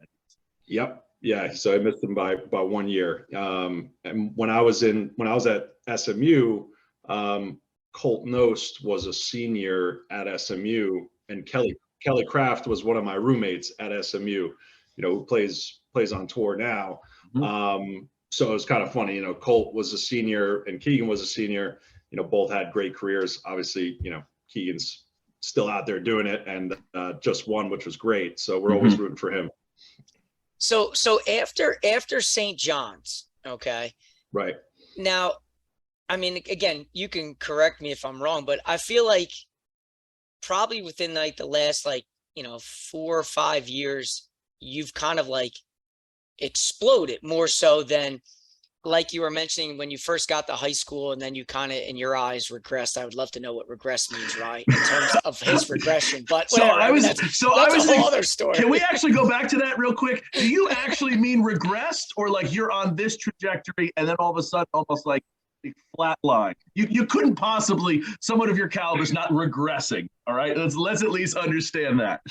Yep. Yeah. So I missed him by about 1 year. And when I was at SMU, Colt Knost was a senior at SMU, and Kelly Craft was one of my roommates at SMU, who plays on tour now. Mm-hmm. So it was kind of funny, Colt was a senior and Keegan was a senior, both had great careers. Obviously, Keegan's still out there doing it and just won, which was great. So we're always rooting for him. So after St. John's, okay. Right. Now, I mean, again, you can correct me if I'm wrong, but I feel like probably within like the last 4 or 5 years, you've kind of like exploded more so than like you were mentioning when you first got to high school, and then you kind of in your eyes regressed. I would love to know what regress means, right, in terms of his regression. But whatever. That's a whole other story. Can we actually go back to that real quick? Do you actually mean regressed, or like you're on this trajectory and then all of a sudden almost like flat line? You couldn't possibly, someone of your caliber is not regressing. All right, let's at least understand that.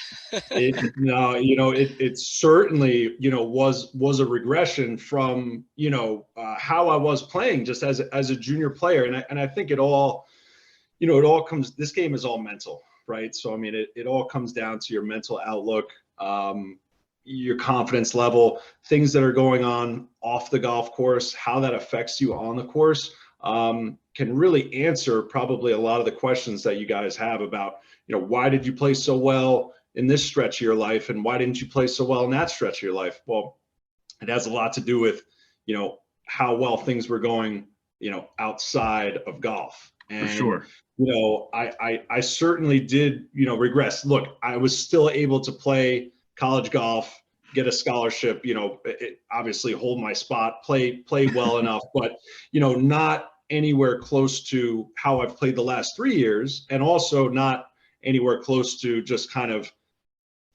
It certainly was a regression from how I was playing just as a junior player, and I think it all you know, this game is all mental, right? So, I mean, it all comes down to your mental outlook, your confidence level, things that are going on off the golf course, how that affects you on the course, can really answer probably a lot of the questions that you guys have about, you know, why did you play so well in this stretch of your life? And why didn't you play so well in that stretch of your life? Well, it has a lot to do with, you know, how well things were going, you know, outside of golf. And, For sure. you know, I certainly did, you know, regress. Look, I was still able to play college golf, get a scholarship, you know, obviously hold my spot, play well enough, but, you know, not anywhere close to how I've played the last 3 years, and also not anywhere close to just kind of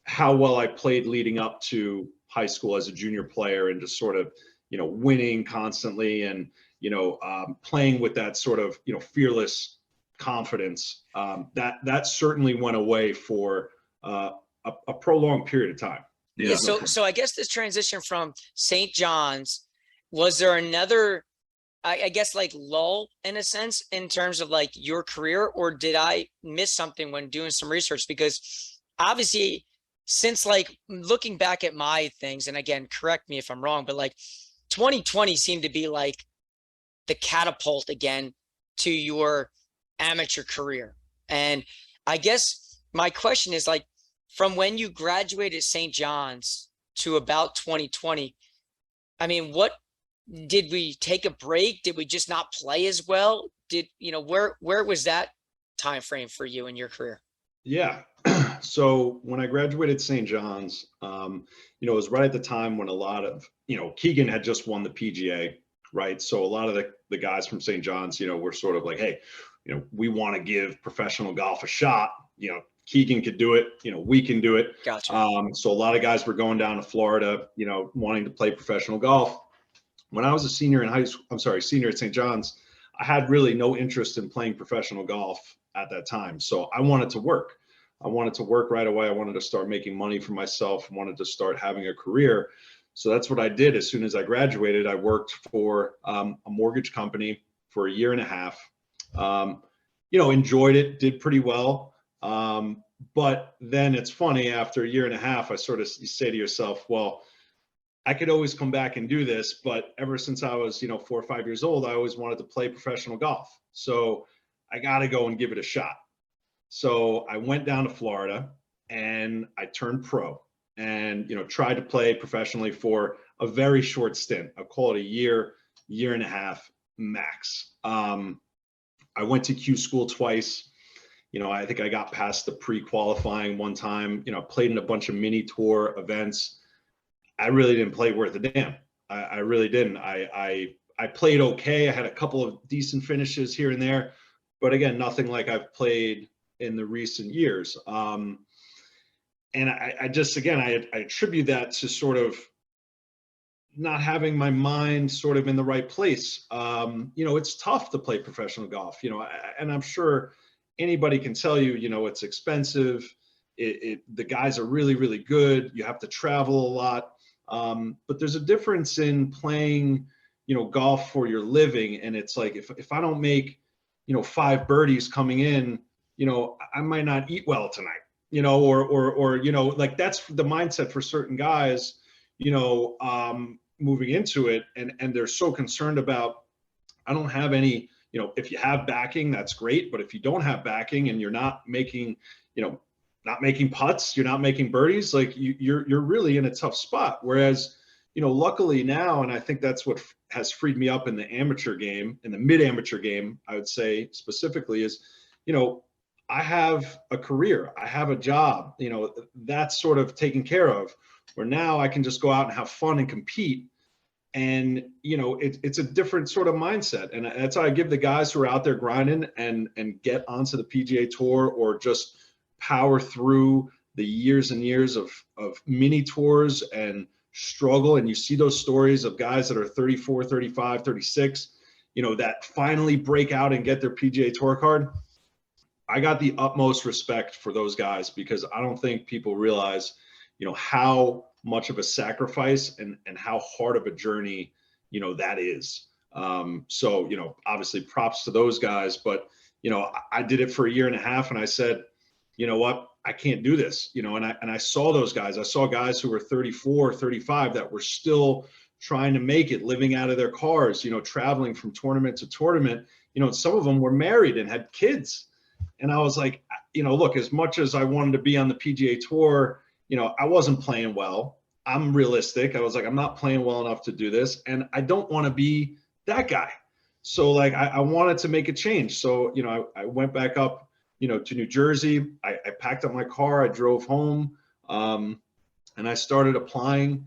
how well I played leading up to high school as a junior player, and just sort of, you know, winning constantly, and, you know, playing with that sort of, you know, fearless confidence. That certainly went away for a prolonged period of time. Yeah. So I guess this transition from St. John's, was there another, I guess, like lull in a sense in terms of like your career, or did I miss something when doing some research? Because obviously, since like looking back at my things, and again, correct me if I'm wrong, but like 2020 seemed to be like the catapult again to your amateur career. And I guess my question is, like, from when you graduated St. John's to about 2020, I mean, what did we take a break? Did we just not play as well? Did, you know, where was that time frame for you in your career? Yeah. So when I graduated St. John's, you know, it was right at the time when a lot of, you know, Keegan had just won the PGA, right? So a lot of the guys from St. John's, you know, were sort of like, hey, you know, we want to give professional golf a shot. You know, Keegan could do it, you know, we can do it. Gotcha. So a lot of guys were going down to Florida, you know, wanting to play professional golf. When I was a senior in high school, senior at St. John's, I had really no interest in playing professional golf at that time. So I wanted to work. I wanted to work right away. I wanted to start making money for myself. I wanted to start having a career. So that's what I did. As soon as I graduated, I worked for a mortgage company for 1.5 years. You know, enjoyed it, did pretty well. But then it's funny, after 1.5 years, I sort of, you say to yourself, well, I could always come back and do this, but ever since I was, you know, 4 or 5 years old, I always wanted to play professional golf. So I got to go and give it a shot. So I went down to Florida and I turned pro, and, you know, tried to play professionally for a very short stint. I'll call it 1 year, 1.5 years max. I went to Q school twice. You know, I think I got past the pre-qualifying one time. You know, played in a bunch of mini tour events. I really didn't play worth a damn. I really didn't. I played okay. I had a couple of decent finishes here and there, but again, nothing like I've played in the recent years. And I just, again, I attribute that to sort of not having my mind sort of in the right place. You know, it's tough to play professional golf, you know, and I'm sure anybody can tell you, you know, it's expensive. The guys are really, really good. You have to travel a lot. But there's a difference in playing, you know, golf for your living. And it's like, if I don't make, you know, 5 birdies coming in, you know, I might not eat well tonight, you know, or, you know, like that's the mindset for certain guys, you know, moving into it. And they're so concerned about, I don't have any, you know, if you have backing, that's great. But if you don't have backing and you're not making, you know, not making putts, you're not making birdies, like you're really in a tough spot. Whereas, you know, luckily now, and I think that's what has freed me up in the amateur game, in the mid-amateur game, I would say specifically, is, you know, I have a career, I have a job, you know, that's sort of taken care of, where now I can just go out and have fun and compete. And, you know, it's a different sort of mindset. And that's how I give the guys who are out there grinding and get onto the PGA Tour, or just power through the years and years of mini tours and struggle. And you see those stories of guys that are 34, 35, 36, you know, that finally break out and get their PGA Tour card. I got the utmost respect for those guys, because I don't think people realize, you know, how much of a sacrifice and how hard of a journey, you know, that is. So, you know, obviously props to those guys, but, I did it for a year and a half, and I said, you know what, I can't do this, and I saw those guys. I saw guys who were 34, 35 that were still trying to make it, living out of their cars, traveling from tournament to tournament, some of them were married and had kids. And I was like, look, as much as I wanted to be on the PGA Tour, I wasn't playing well. I'm realistic. I was like, I'm not playing well enough to do this, and I don't want to be that guy. So like, I wanted to make a change. So, I went back up, to New Jersey. I packed up my car, I drove home, and I started applying,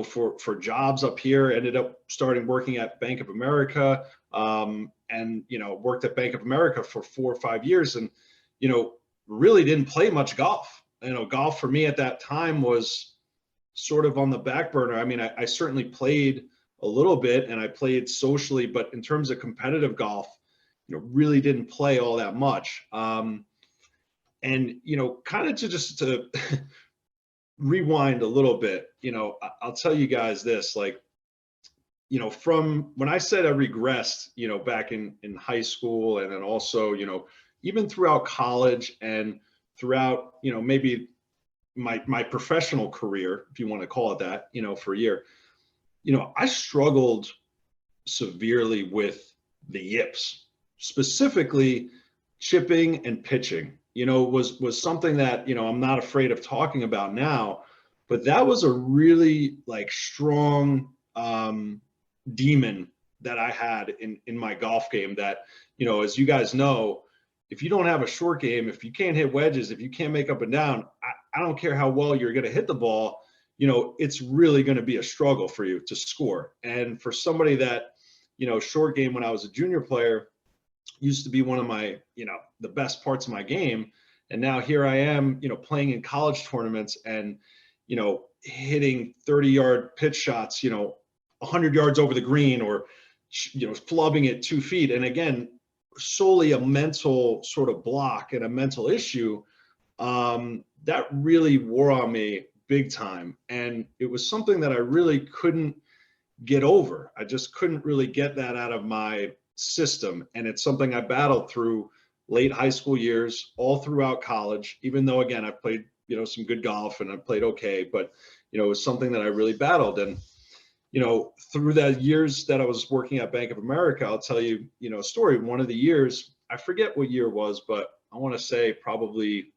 for jobs up here. Ended up starting working at Bank of America, and, worked at Bank of America for 4 or 5 years, and, really didn't play much golf. Golf for me at that time was sort of on the back burner. I mean, I certainly played a little bit, and I played socially, but in terms of competitive golf, really didn't play all that much. And, kind of to rewind a little bit, I'll tell you guys this, like, from when I said I regressed, back in high school, and then also, even throughout college and throughout, maybe my professional career, if you want to call it that, for a year, I struggled severely with the yips, specifically chipping and pitching, was something that, I'm not afraid of talking about now, but that was a really like strong demon that I had in my golf game that, as you guys know, if you don't have a short game, if you can't hit wedges, if you can't make up and down, I don't care how well you're going to hit the ball, it's really going to be a struggle for you to score. And for somebody that, short game when I was a junior player used to be one of my, the best parts of my game. And now here I am, playing in college tournaments and, hitting 30-yard pitch shots, 100 yards over the green, or, flubbing it 2 feet. And again, solely a mental sort of block and a mental issue, that really wore on me big time. And it was something that I really couldn't get over. I just couldn't really get that out of my system. And it's something I battled through late high school years, all throughout college, even though, again, I played, some good golf and I played okay, but, it was something that I really battled. And, through the years that I was working at Bank of America, I'll tell you, a story. One of the years, I forget what year it was, but I want to say probably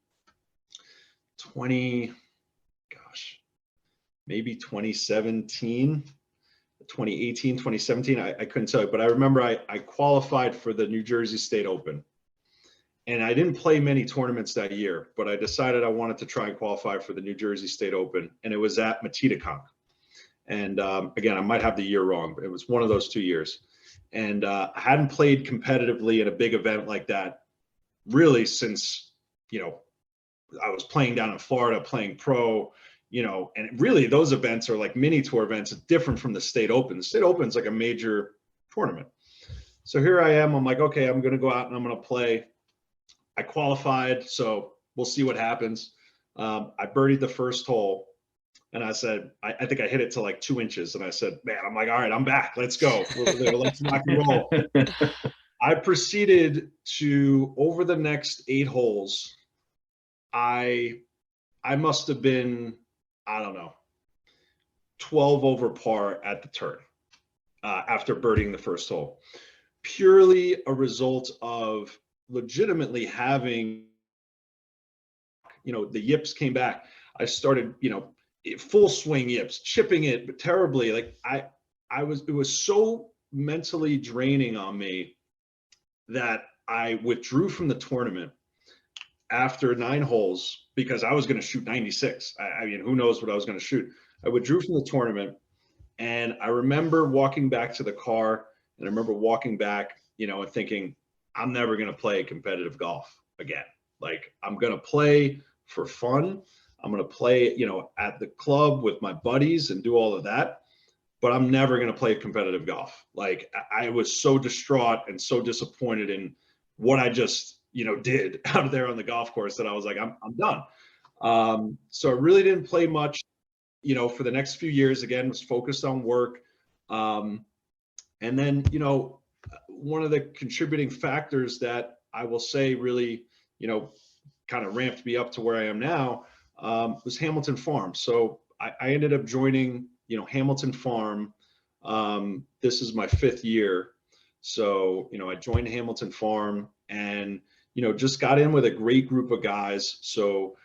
maybe 2017, 2018, 2017. I couldn't tell you, but I remember I qualified for the New Jersey State Open. And I didn't play many tournaments that year, but I decided I wanted to try and qualify for the New Jersey State Open. And it was at Matitaconk. And again, I might have the year wrong, but it was one of those 2 years. And I hadn't played competitively in a big event like that really since, I was playing down in Florida, playing pro, and really those events are like mini tour events, different from the State Open. The State Open is like a major tournament. So here I am, I'm like, okay, I'm going to go out and I'm going to play. I qualified, so we'll see what happens. I birdied the first hole, and I said, I think I hit it to like 2 inches, and I said, man, I'm like, all right, I'm back. Let's go. Let's rock and roll. I proceeded to, over the next 8 holes, I must have been, I don't know, 12 over par at the turn after birdieing the first hole. Purely a result of legitimately having, the yips came back. I started, full swing yips, chipping it, but terribly. Like it was so mentally draining on me that I withdrew from the tournament after 9 holes because I was going to shoot 96. I mean, who knows what I was going to shoot. I withdrew from the tournament, and I remember walking back to the car, and I remember walking back, and thinking, I'm never going to play competitive golf again. Like, I'm going to play for fun. I'm going to play, at the club with my buddies and do all of that, but I'm never going to play competitive golf. Like, I was so distraught and so disappointed in what I just, did out there on the golf course that I was like, I'm done. So I really didn't play much, for the next few years. Again, was focused on work. And then, one of the contributing factors that I will say really, kind of ramped me up to where I am now, was Hamilton Farm. So I ended up joining, Hamilton Farm. This is my 5th year. So, I joined Hamilton Farm and, just got in with a great group of guys. So,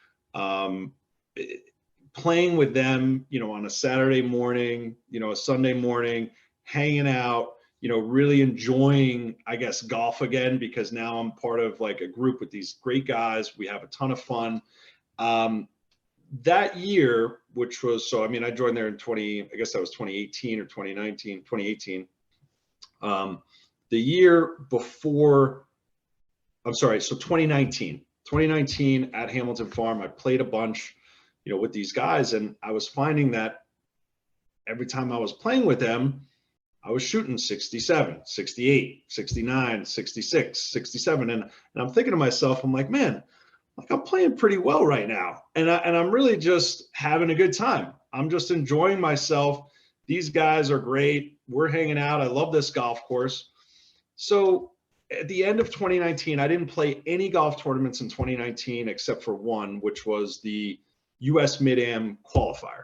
playing with them, on a Saturday morning, a Sunday morning, hanging out, really enjoying, I guess, golf again, because now I'm part of like a group with these great guys. We have a ton of fun. That year, which was, so, I joined there in I guess that was 2018 or 2018. The year before, so 2019 at Hamilton Farm, I played a bunch, with these guys. And I was finding that every time I was playing with them, I was shooting 67, 68, 69, 66, 67. And I'm thinking to myself, I'm like, man, like I'm playing pretty well right now. And I'm really just having a good time. I'm just enjoying myself. These guys are great. We're hanging out. I love this golf course. So at the end of 2019, I didn't play any golf tournaments in 2019 except for one, which was the US Mid-Am qualifier.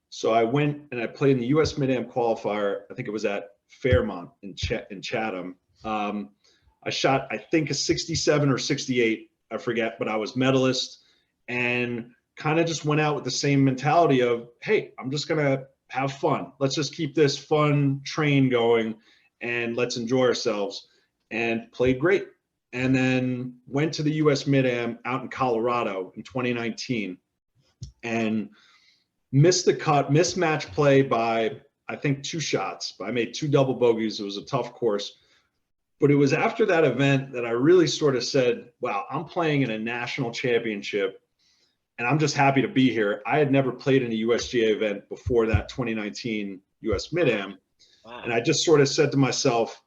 So I went and I played in the US Mid-Am qualifier. I think it was at Fairmont in Chatham. I shot, I think, a 67 or 68, I forget, but I was medalist and kind of just went out with the same mentality of, hey, I'm just going to have fun. Let's just keep this fun train going and let's enjoy ourselves, and played great. And then went to the US Mid-Am out in Colorado in 2019 and missed the cut, missed match play by, I think, 2 shots. I made 2 double bogeys. It was a tough course. But it was after that event that I really sort of said, wow, I'm playing in a national championship and I'm just happy to be here. I had never played in a USGA event before that 2019 US Mid-Am. Wow. And I just sort of said to myself,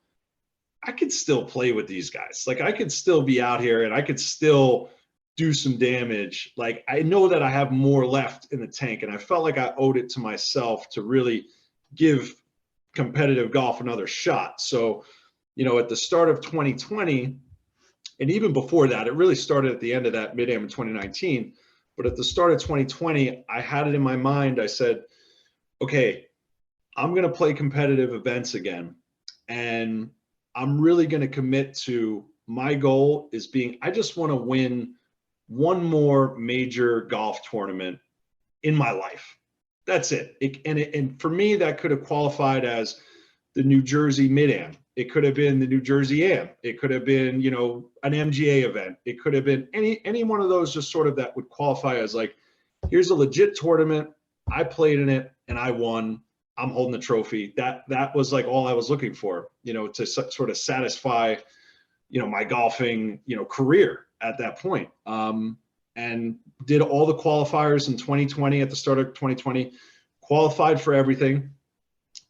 I could still play with these guys. Like I could still be out here and I could still do some damage. Like I know that I have more left in the tank, and I felt like I owed it to myself to really give competitive golf another shot. So, at the start of 2020, and even before that, it really started at the end of that Mid-Am in 2019. But at the start of 2020, I had it in my mind. I said, okay, I'm going to play competitive events again. And I'm really going to commit to my goal is I just want to win one more major golf tournament in my life. That's it. And for me, that could have qualified as the New Jersey Mid-Am. It could have been the New Jersey Am. It could have been, an MGA event. It could have been any one of those, just sort of that would qualify as like, here's a legit tournament. I played in it and I won. I'm holding the trophy. That was like all I was looking for, to sort of satisfy, my golfing, career at that point. And did all the qualifiers in 2020 at the start of 2020, qualified for everything.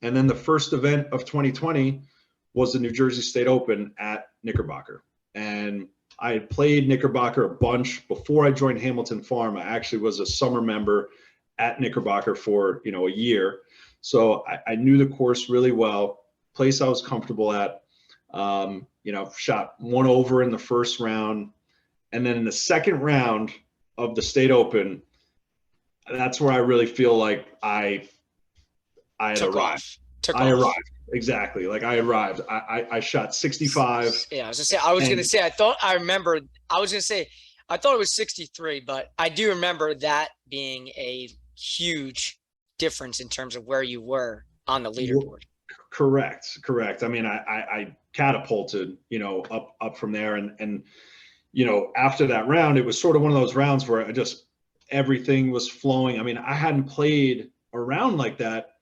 And then the first event of 2020 was the New Jersey State Open at Knickerbocker. And I had played Knickerbocker a bunch before I joined Hamilton Farm. I actually was a summer member at Knickerbocker for, a year. So I knew the course really well, place I was comfortable at, shot 1 over in the first round. And then in the second round of the State Open, that's where I really feel like I had arrived. I arrived. Exactly. Like I arrived. I shot 65. Yeah, I was gonna say, I thought it was 63, but I do remember that being a huge difference in terms of where you were on the leaderboard. Correct. I catapulted, up from there. And, after that round, it was sort of one of those rounds where everything was flowing. I hadn't played a round like that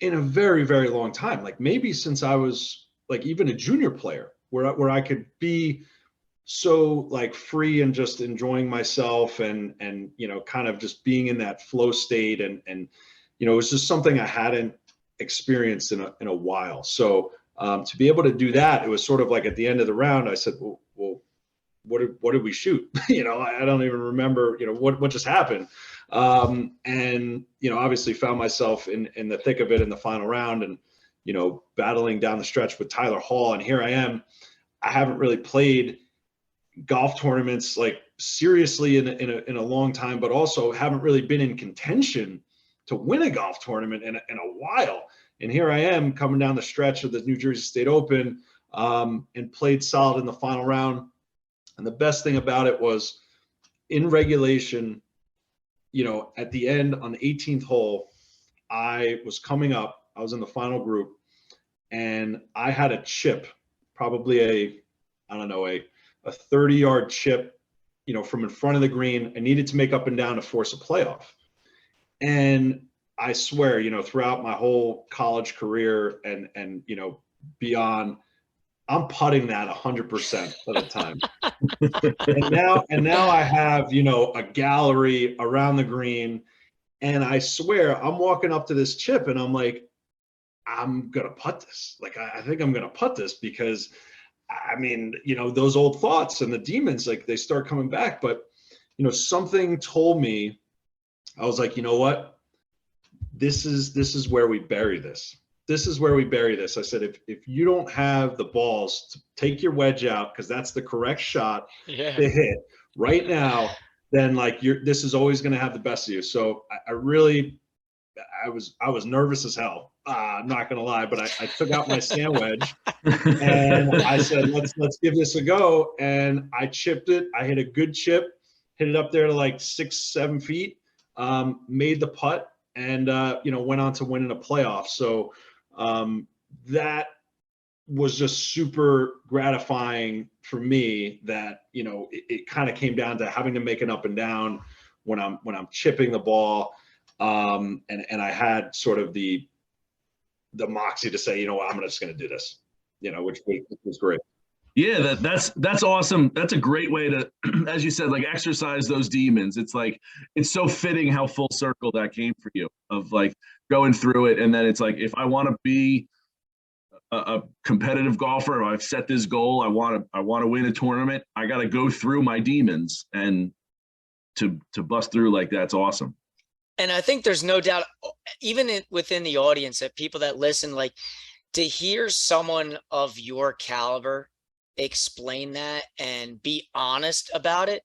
in a very, very long time. Like maybe since I was like even a junior player where I could be so like free and just enjoying myself and, kind of just being in that flow state. And, it was just something I hadn't experienced in a while. So to be able to do that, it was sort of like at the end of the round, I said, well, what did we shoot? I don't even remember, what just happened. And, obviously found myself in the thick of it in the final round and, battling down the stretch with Tyler Hall. And here I am. I haven't really played golf tournaments like seriously in a long time, but also haven't really been in contention to win a golf tournament in a while. And here I am coming down the stretch of the New Jersey State Open, and played solid in the final round. And the best thing about it was in regulation, at the end on the 18th hole, I was coming up, I was in the final group, and I had a chip, probably a 30-yard chip, from in front of the green. I needed to make up and down to force a playoff. And I swear, throughout my whole college career and beyond, I'm putting that 100% of the time. and now I have, a gallery around the green, and I swear I'm walking up to this chip and I'm like, I'm going to putt this. Like, I think I'm going to putt this because those old thoughts and the demons, like, they start coming back. But, something told me, I was like, you know what? This is where we bury this. This is where we bury this. I said, if you don't have the balls to take your wedge out, because that's the correct shot to hit right now, then this is always going to have the best of you. So I was nervous as hell. I'm not going to lie, but I took out my sand wedge and I said, let's give this a go. And I chipped it. I hit a good chip, hit it up there to like 6-7 feet, made the putt, and went on to win in a playoff. So that was just super gratifying for me, that it kind of came down to having to make an up and down when I'm chipping the ball, and I had sort of the moxie to say, I'm just going to do this, which was great. Yeah, that's awesome. That's a great way to, as you said, like, exercise those demons. It's like, it's so fitting how full circle that came for you, of like going through it. And then it's like, if I want to be a competitive golfer, I've set this goal, I want to win a tournament, I got to go through my demons, and to bust through like that's awesome. And I think there's no doubt, even within the audience, that people that listen, like, to hear someone of your caliber explain that and be honest about it,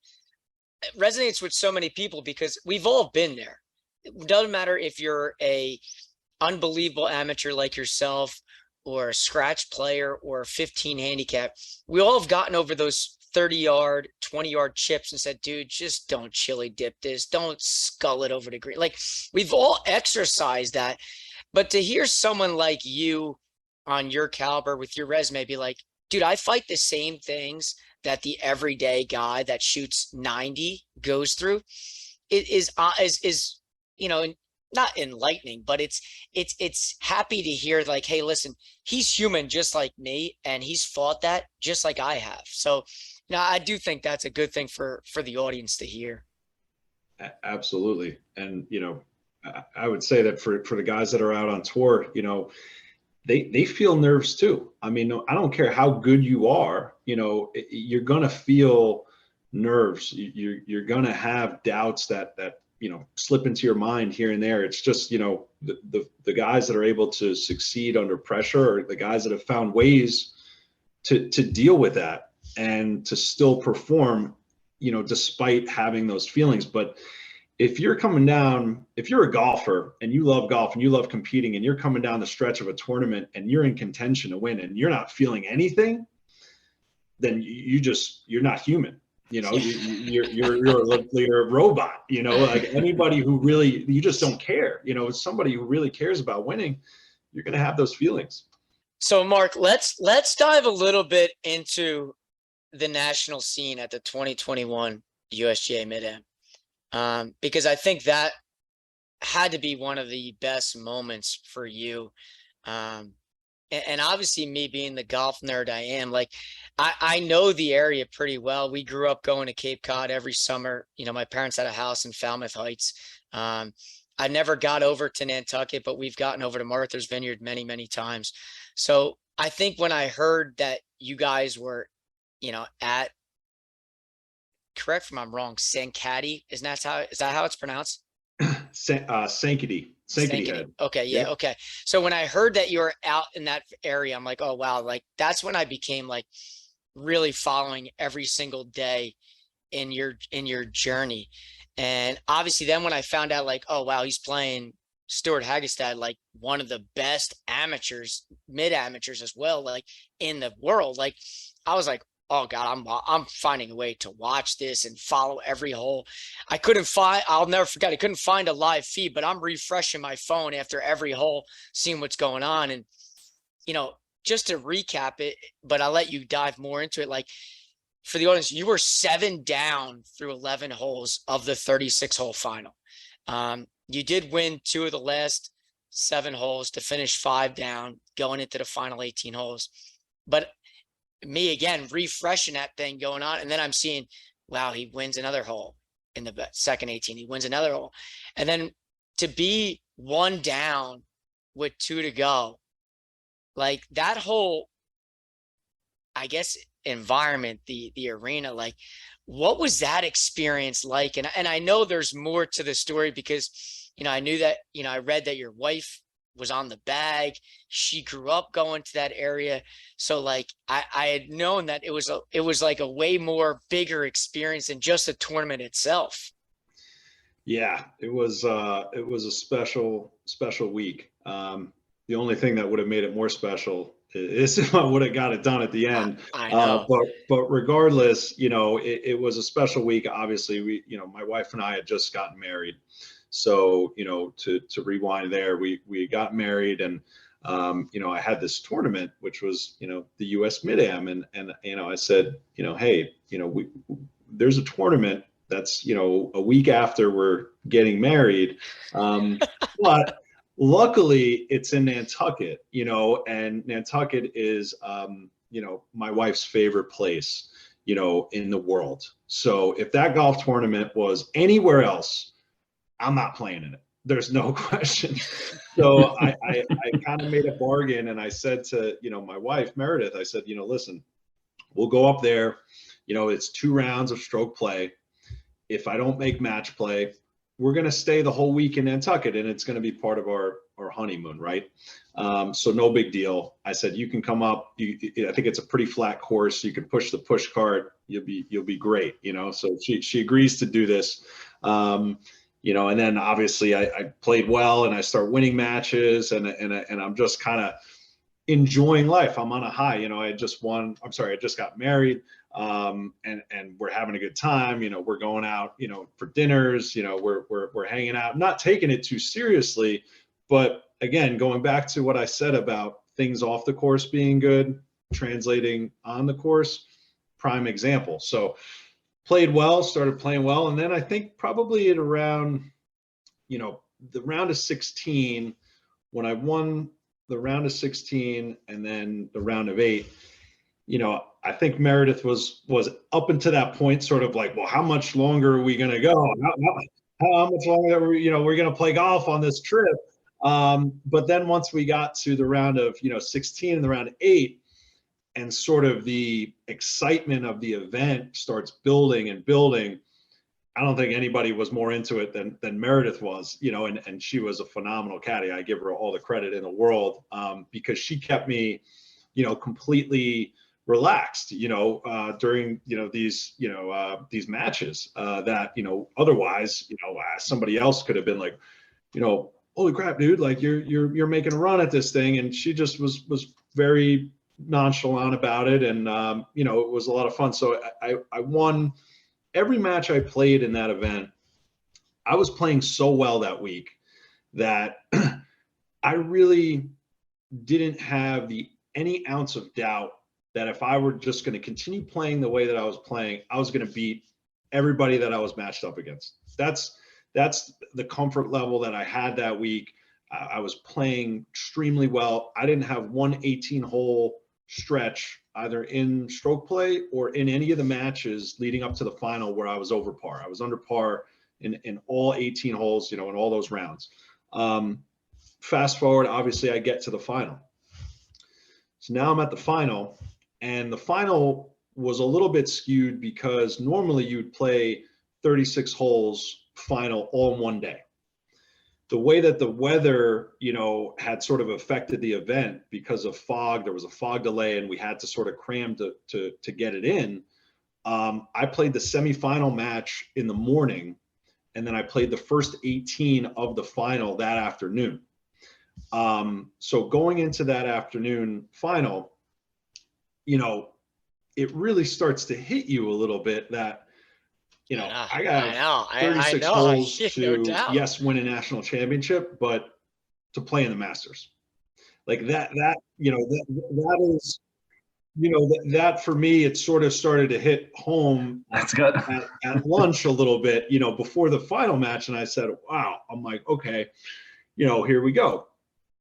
it resonates with so many people, because we've all been there. It doesn't matter if you're a unbelievable amateur like yourself, or a scratch player, or a 15 handicap. We all have gotten over those 30-yard, 20-yard chips and said, dude, just don't chili dip this. Don't scull it over the green. Like, we've all exercised that. But to hear someone like you on your caliber with your resume be like, dude, I fight the same things that the everyday guy that shoots 90 goes through, it is not enlightening, but it's happy to hear, like, hey, listen, he's human just like me, and he's fought that just like I have. So, I do think that's a good thing for the audience to hear. Absolutely. And, I would say that for the guys that are out on tour, they feel nerves too. I mean, I don't care how good you are, you're going to feel nerves. You're going to have doubts that slip into your mind here and there. It's just, the guys that are able to succeed under pressure are the guys that have found ways to deal with that and to still perform, despite having those feelings. But if you're a golfer and you love golf and you love competing, and you're coming down the stretch of a tournament and you're in contention to win and you're not feeling anything, then you're not human. You're a robot, like anybody who really, you just don't care, somebody who really cares about winning, you're going to have those feelings. So Mark, let's dive a little bit into the national scene at the 2021 USGA Mid-Am, because I think that had to be one of the best moments for you. And obviously, me being the golf nerd I am, like, I know the area pretty well. We grew up going to Cape Cod every summer. My parents had a house in Falmouth Heights. I never got over to Nantucket, but we've gotten over to Martha's Vineyard many, many times. So I think when I heard that you guys were, at, correct me if I'm wrong, Sankati, is that how it's pronounced? Sankity Head. Okay. Yeah. Okay. So when I heard that you were out in that area, I'm like, oh, wow. Like, that's when I became like, really following every single day in your journey. And obviously then when I found out like, oh wow, he's playing Stuart Hagestad, like one of the best amateurs, mid amateurs as well, like in the world, like I was like, oh God, I'm finding a way to watch this and follow every hole. I'll never forget, I couldn't find a live feed, but I'm refreshing my phone after every hole, seeing what's going on. And, just to recap it, but I'll let you dive more into it. Like for the audience, you were 7 down through 11 holes of the 36 hole final. You did win 2 of the last 7 holes to finish 5 down going into the final 18 holes. But me again, refreshing that thing going on. And then I'm seeing, wow, he wins another hole in the second 18. He wins another hole. And then to be 1 down with 2 to go, like that whole, I guess, environment, the arena, like what was that experience like? And I know there's more to the story because, I knew that, I read that your wife was on the bag. She grew up going to that area. So like I had known that it was like a way more bigger experience than just the tournament itself. Yeah, it was a special week. The only thing that would have made it more special is if I would have got it done at the end. I know. But regardless, it was a special week. Obviously, my wife and I had just gotten married. So, to rewind there, we got married and, I had this tournament, which was, the US Mid-Am. And, I said, hey, there's a tournament that's, a week after we're getting married. But luckily it's in Nantucket, and Nantucket is, my wife's favorite place, in the world. So if that golf tournament was anywhere else, I'm not playing in it. There's no question. So I kind of made a bargain and I said to, my wife, Meredith, I said, listen, we'll go up there. It's 2 rounds of stroke play. If I don't make match play, we're going to stay the whole week in Nantucket and it's going to be part of our honeymoon. Right. So no big deal. I said, you can come up. I think it's a pretty flat course. You can push the push cart. You'll be great. So she agrees to do this. And then obviously I played well and I start winning matches and I'm just kind of enjoying life. I'm on a high, I just got married. And we're having a good time, we're going out, for dinners, we're hanging out, not taking it too seriously, but again, going back to what I said about things off the course being good, translating on the course, prime example. So played well, started playing well. And then I think probably at around, the round of 16, when I won the round of 16 and then the round of 8, I think Meredith was up until that point sort of like, well, how much longer are we going to go? How much longer are we're going to play golf on this trip? But then once we got to the round of, 16 and the round of 8, and sort of the excitement of the event starts building and building, I don't think anybody was more into it than Meredith was, and she was a phenomenal caddy. I give her all the credit in the world, because she kept me, completely relaxed, during, these matches, that, otherwise, somebody else could have been like, holy crap, dude, like you're making a run at this thing. And she just was very nonchalant about it. And, it was a lot of fun. So I won every match I played in that event. I was playing so well that week that I really didn't have any ounce of doubt that if I were just going to continue playing the way that I was playing, I was going to beat everybody that I was matched up against. That's the comfort level that I had that week. I was playing extremely well. I didn't have one 18-hole stretch either in stroke play or in any of the matches leading up to the final where I was over par. I was under par in all 18 holes, in all those rounds. Fast forward, obviously I get to the final. So now I'm at the final, and the final was a little bit skewed because normally you'd play 36 holes final all in one day. the way that the weather, had sort of affected the event because of fog, there was a fog delay and we had to sort of cram to get it in. I played the semifinal match in the morning, and then I played the first 18 of the final that afternoon. So going into that afternoon final, it really starts to hit you a little bit that, I got 36 holes no to, doubt. yes, win a national championship, but to play in the Masters. Like that is, that for me, it sort of started to hit home That's good. at lunch a little bit, before the final match. And I said, wow, I'm like, okay, here we go.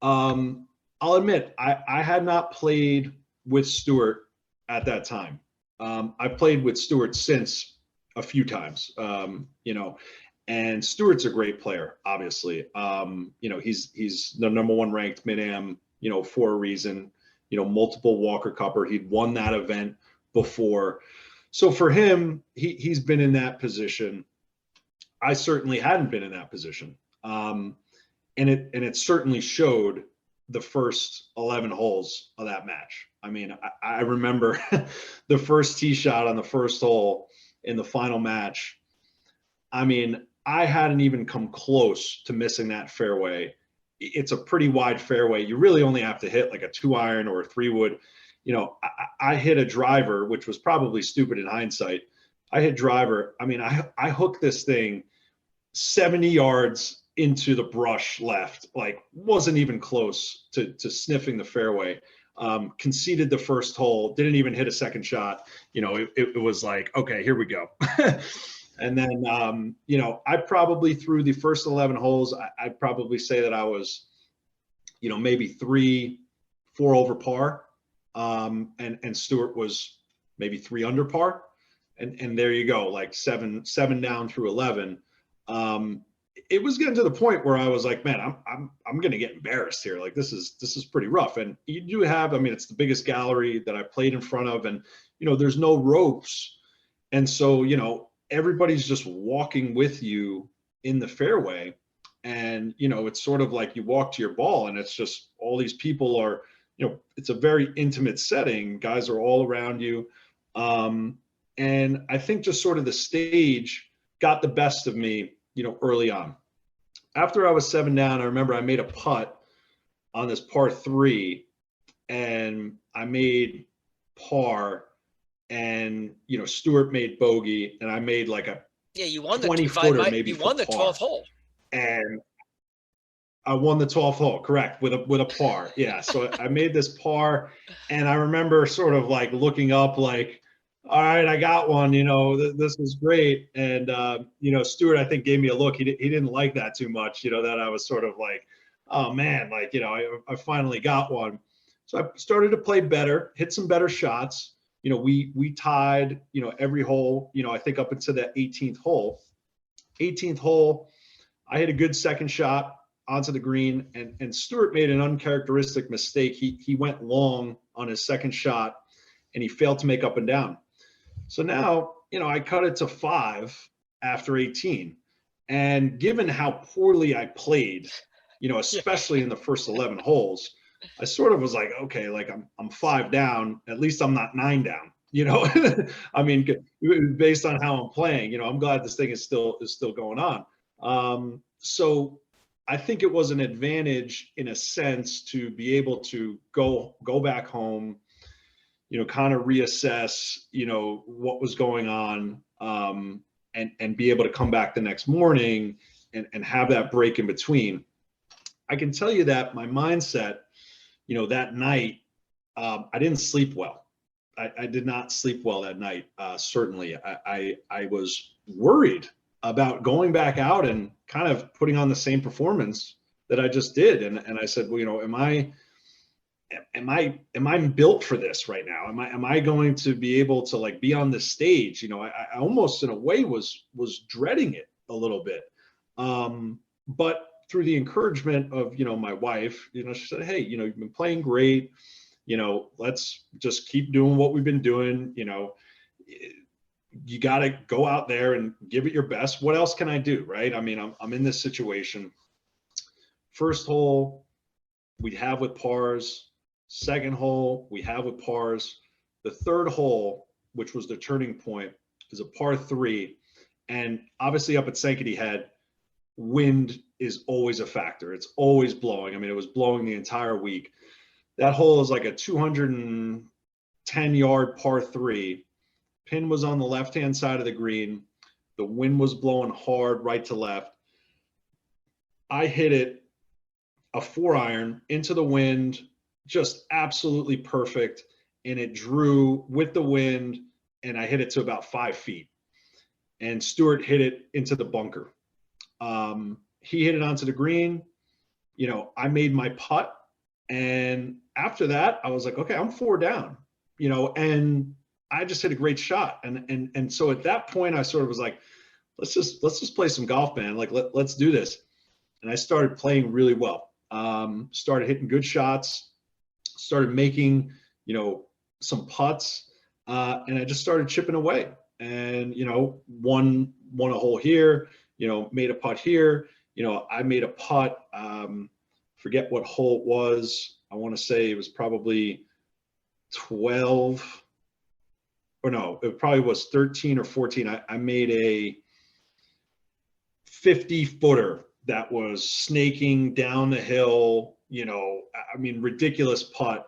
I'll admit, I had not played with Stuart at that time. I've played with Stuart since a few times, and Stuart's a great player, obviously. He's the number one ranked mid-am, for a reason, multiple Walker Cupper. He'd won that event before. So for him, he's been in that position. I certainly hadn't been in that position. And it certainly showed the first 11 holes of that match. I mean, I remember the first tee shot on the first hole in the final match. I mean, I hadn't even come close to missing that fairway. It's a pretty wide fairway. You really only have to hit like a 2-iron or a 3-wood. I hit a driver, which was probably stupid in hindsight. I hit driver. I mean, I hooked this thing 70 yards into the brush left, like wasn't even close to sniffing the fairway. Conceded the first hole, didn't even hit a second shot. It was like, okay, here we go. And then, I probably through the first 11 holes, I'd probably say that I was, maybe 3-4 over par. And Stuart was maybe 3 under par. And there you go, like seven down through 11. It was getting to the point where I was like, man, I'm going to get embarrassed here. Like this is pretty rough. And you do have, I mean, it's the biggest gallery that I played in front of, and, there's no ropes. And so, everybody's just walking with you in the fairway. And, it's sort of like you walk to your ball and it's just all these people are, it's a very intimate setting. Guys are all around you. And I think just sort of the stage got the best of me, early on. After I was 7 down, I remember I made a putt on this par 3 and I made par, and, Stuart made bogey and I made like a you won 20-footer maybe. You won the 12th hole. And I won the 12th hole, correct, with a par. Yeah. So I made this par, and I remember sort of like looking up like, all right, I got one, this was great. And, Stuart, I think, gave me a look. He didn't like that too much, that I was sort of like, oh man, like, I finally got one. So I started to play better, hit some better shots. We tied, every hole, I think up into the 18th hole. 18th hole, I hit a good second shot onto the green, and Stuart made an uncharacteristic mistake. He went long on his second shot, and he failed to make up and down. So now, I cut it to 5 after 18. And given how poorly I played, especially in the first 11 holes, I sort of was like, okay, like I'm 5 down, at least I'm not 9 down, I mean, based on how I'm playing, I'm glad this thing is still going on. So I think it was an advantage in a sense to be able to go back home, kind of reassess, what was going on, and be able to come back the next morning and have that break in between. I can tell you that my mindset, that night, I didn't sleep well. I did not sleep well that night. Certainly, I was worried about going back out and kind of putting on the same performance that I just did. And I said, well, am I built for this right now? Am I going to be able to like be on this stage? I almost in a way was dreading it a little bit. But through the encouragement of, my wife, she said, hey, you've been playing great. Let's just keep doing what we've been doing. You got to go out there and give it your best. What else can I do? Right. I mean, I'm in this situation. First hole, we'd have with pars. Second hole, we have with pars. The third hole, which was the turning point, is a par 3. And obviously up at Sankaty Head, wind is always a factor. It's always blowing. I mean, it was blowing the entire week. That hole is like a 210-yard par 3. Pin was on the left-hand side of the green. The wind was blowing hard right to left. I hit it a 4-iron into the wind, just absolutely perfect. And it drew with the wind, and I hit it to about 5 feet. And Stuart hit it into the bunker. He hit it onto the green. You know, I made my putt. And after that, I was like, okay, I'm 4 down, you know, and I just hit a great shot. And so at that point, I sort of was like, let's just play some golf, man. Like, let's do this. And I started playing really well. Started hitting good shots, started making, you know, some putts, and I just started chipping away. And, you know, won a hole here, you know, made a putt here. You know, I made a putt, forget what hole it was. I want to say it was probably 12, or no, it probably was 13 or 14. I made a 50-footer that was snaking down the hill, you know, I mean, ridiculous putt.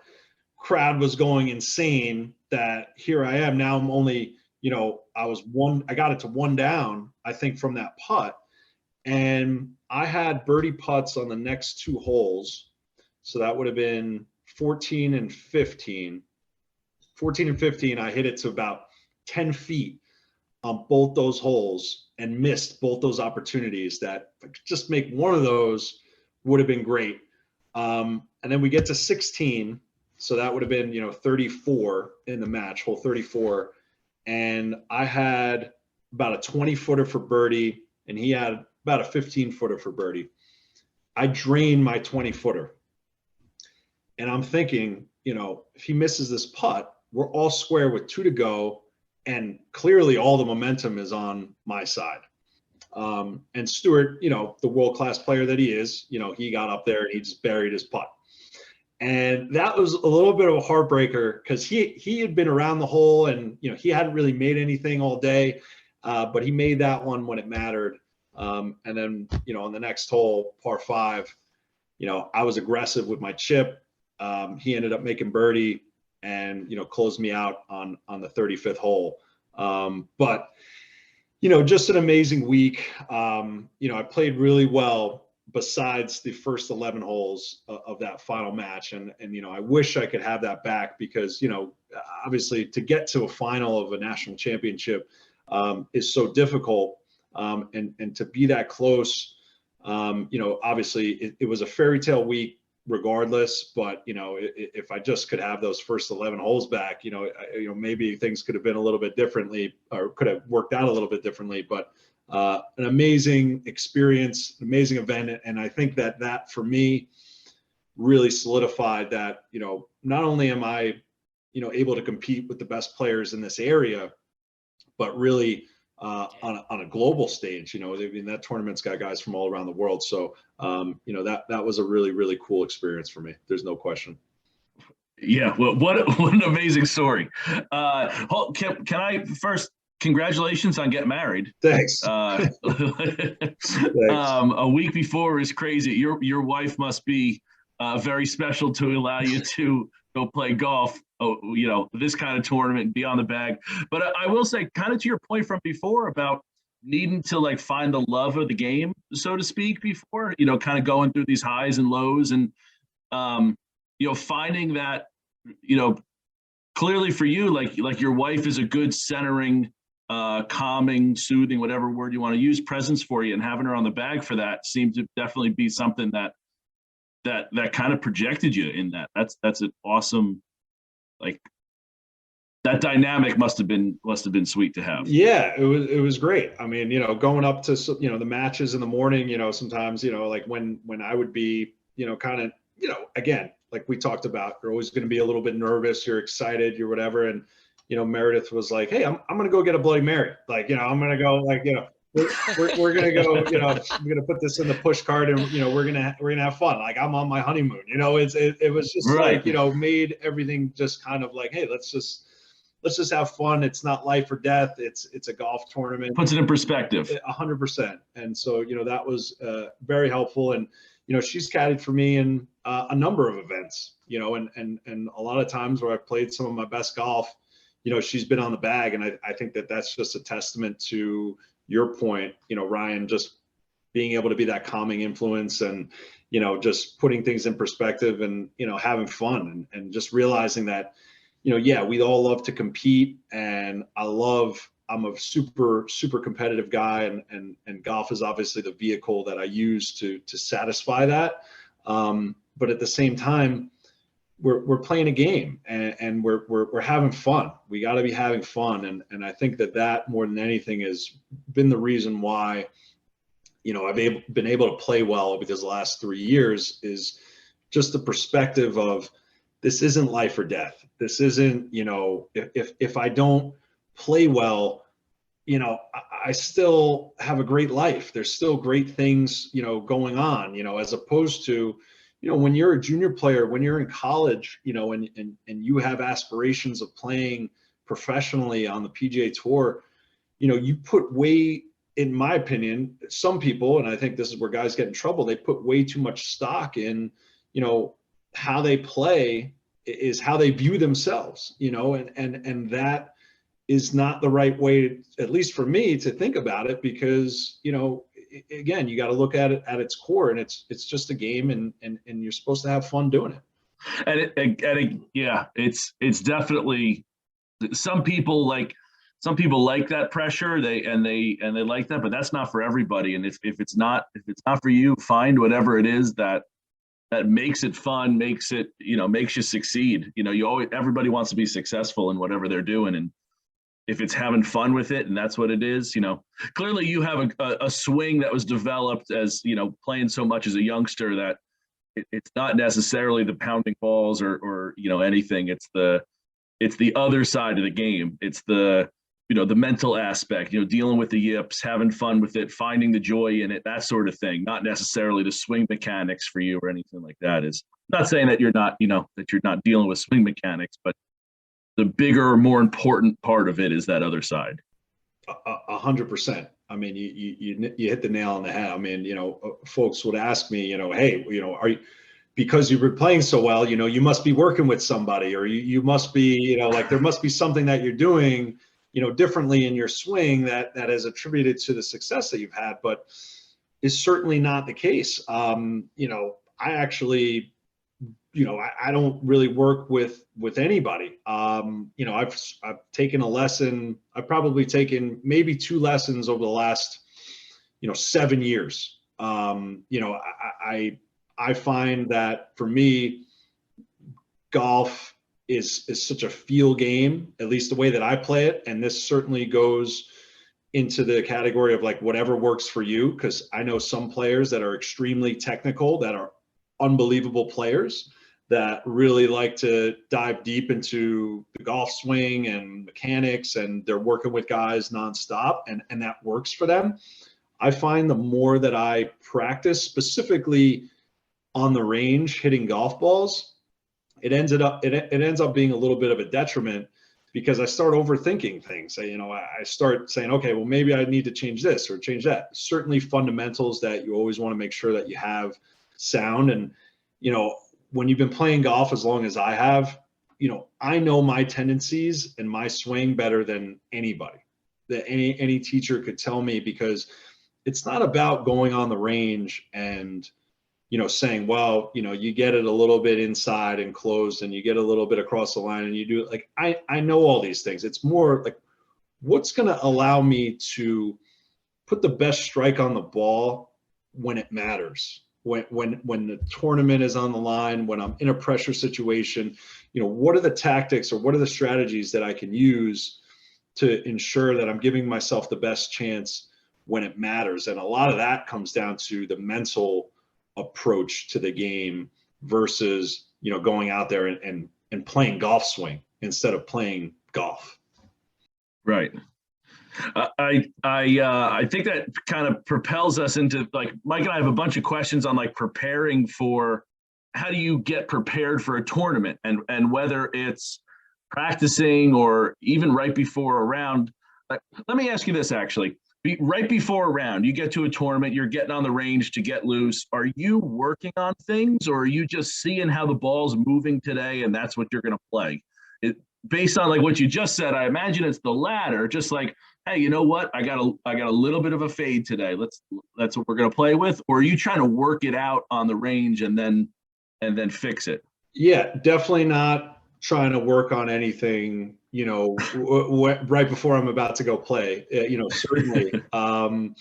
Crowd was going insane that here I am. Now I'm only, you know, I got it to 1 down, I think, from that putt. And I had birdie putts on the next 2 holes. So that would have been 14 and 15. 14 and 15, I hit it to about 10 feet on both those holes and missed both those opportunities that if I could just make one of those would have been great. And then we get to 16. So that would have been, you know, 34 in the match, hole 34. And I had about a 20-footer for birdie, and he had about a 15-footer for birdie. I drained my 20-footer. And I'm thinking, you know, if he misses this putt, we're all square with 2 to go. And clearly all the momentum is on my side. And Stuart, you know, the world-class player that he is, you know, he got up there and he just buried his putt. And that was a little bit of a heartbreaker because he had been around the hole and, you know, he hadn't really made anything all day, but he made that one when it mattered. And then, you know, on the next hole, par 5, you know, I was aggressive with my chip. He ended up making birdie and, you know, closed me out on the 35th hole. But, you know, just an amazing week. You know, I played really well besides the first 11 holes of that final match. And, you know, I wish I could have that back because, you know, obviously to get to a final of a national championship is so difficult. And to be that close, you know, obviously it was a fairy tale week regardless, but, you know, if I just could have those first 11 holes back, you know, maybe things could have been a little bit differently or could have worked out a little bit differently, but an amazing experience, an amazing event. And I think that for me really solidified that, you know, not only am I, you know, able to compete with the best players in this area, but really on a global stage. You know, I mean, that tournament's got guys from all around the world. So, you know, that was a really, really cool experience for me. There's no question. Yeah, well, what an amazing story. Can I first, congratulations on getting married. Thanks. Thanks. A week before is crazy. Your wife must be very special to allow you to go play golf, you know, this kind of tournament and be on the bag. But I will say, kind of to your point from before about needing to like find the love of the game, so to speak, before, you know, kind of going through these highs and lows and, you know, finding that, you know, clearly for you, like your wife is a good centering, calming, soothing, whatever word you want to use, presence for you, and having her on the bag for that seemed to definitely be something that kind of projected you in that. That's an awesome, like, that dynamic must have been sweet to have. Yeah, it was great. I mean, you know, going up to, you know, the matches in the morning, you know, sometimes, you know, like when I would be, you know, kind of, you know, again, like we talked about, you're always going to be a little bit nervous, you're excited, you're whatever. And, you know, Meredith was like, hey, I'm going to go get a Bloody Mary. Like, you know, I'm going to go, like, you know, we're gonna go, we're gonna put this in the push cart, and we're gonna have fun. Like I'm on my honeymoon. It was just Right. like, made everything just kind of like, hey, let's just have fun. It's not life or death. It's a golf tournament. Puts it in perspective. 100%. And so that was very helpful. And she's caddied for me in a number of events. And a lot of times where I've played some of my best golf, she's been on the bag, and I think that that's just a testament to your point, Ryan, just being able to be that calming influence, and just putting things in perspective, and having fun, and just realizing that yeah, we all love to compete, and I'm a super competitive guy, and golf is obviously the vehicle that I use to satisfy that, but at the same time, we're playing a game, and we're having fun. We got to be having fun, and I think that more than anything has been the reason why I've been able to play well because the last 3 years is just the perspective of, this isn't life or death. This isn't, if I don't play well, I still have a great life. There's still great things, going on, as opposed to, when you're a junior player, when you're in college, and you have aspirations of playing professionally on the PGA Tour, you put in my opinion, some people, and I think this is where guys get in trouble, they put way too much stock in, how they play is how they view themselves, and that is not the right way, at least for me, to think about it, because, again, you got to look at it at its core, and it's just a game, and you're supposed to have fun doing it. And it's definitely, some people like that pressure, they like that, but that's not for everybody. And if it's not for you, find whatever it is that makes it fun, makes you succeed. Everybody wants to be successful in whatever they're doing, and if it's having fun with it, and that's what it is, clearly you have a swing that was developed as, playing so much as a youngster, that it's not necessarily the pounding balls or anything. It's the other side of the game. It's the mental aspect, dealing with the yips, having fun with it, finding the joy in it, that sort of thing. Not necessarily the swing mechanics for you or anything like that. Is not saying that you're not dealing with swing mechanics, but the bigger, more important part of it is that other side. 100%. I mean, you hit the nail on the head. I mean, folks would ask me, hey, are you, because you've been playing so well, you must be working with somebody, or you must be, like there must be something that you're doing, differently in your swing that has attributed to the success that you've had, but is certainly not the case. I actually, I don't really work with anybody. I've taken a lesson. I've probably taken maybe 2 lessons over the last, 7 years. I find that for me, golf is such a feel game, at least the way that I play it. And this certainly goes into the category of like whatever works for you, because I know some players that are extremely technical, that are unbelievable players, that really like to dive deep into the golf swing and mechanics, and they're working with guys nonstop, and that works for them. I find the more that I practice, specifically on the range hitting golf balls, it ends up being a little bit of a detriment, because I start overthinking things. I start saying, okay, well, maybe I need to change this or change that. Certainly fundamentals that you always want to make sure that you have sound. And, when you've been playing golf as long as I have, I know my tendencies and my swing better than anybody, that any teacher could tell me, because it's not about going on the range and, saying, well, you get it a little bit inside and closed, and you get a little bit across the line, and you do it. Like, I know all these things. It's more like, what's going to allow me to put the best strike on the ball when it matters, when the tournament is on the line, when I'm in a pressure situation, what are the tactics or what are the strategies that I can use to ensure that I'm giving myself the best chance when it matters. And a lot of that comes down to the mental approach to the game versus, going out there and playing golf swing instead of playing golf. Right. I think that kind of propels us into, like, Mike and I have a bunch of questions on, like, preparing for, how do you get prepared for a tournament, and whether it's practicing or even right before a round. Like, let me ask you this, actually. Right before a round, you get to a tournament, you're getting on the range to get loose. Are you working on things, or are you just seeing how the ball's moving today and that's what you're going to play? Based on, like, what you just said, I imagine it's the latter. Just like, hey, you know what? I got a little bit of a fade today. That's what we're going to play with. Or are you trying to work it out on the range and then fix it? Yeah, definitely not trying to work on anything, right before I'm about to go play, certainly. And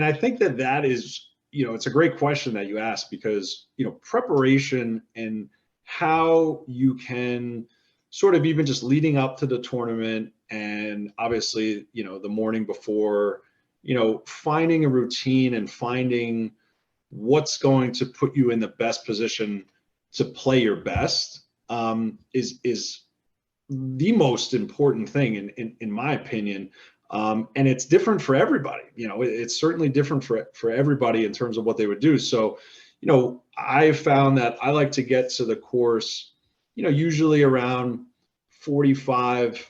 I think that is, it's a great question that you asked, because, preparation and how you can sort of, even just leading up to the tournament, and obviously, the morning before, finding a routine and finding what's going to put you in the best position to play your best, is the most important thing in my opinion. And it's different for everybody. It's certainly different for everybody in terms of what they would do. So, I found that I like to get to the course, usually around 45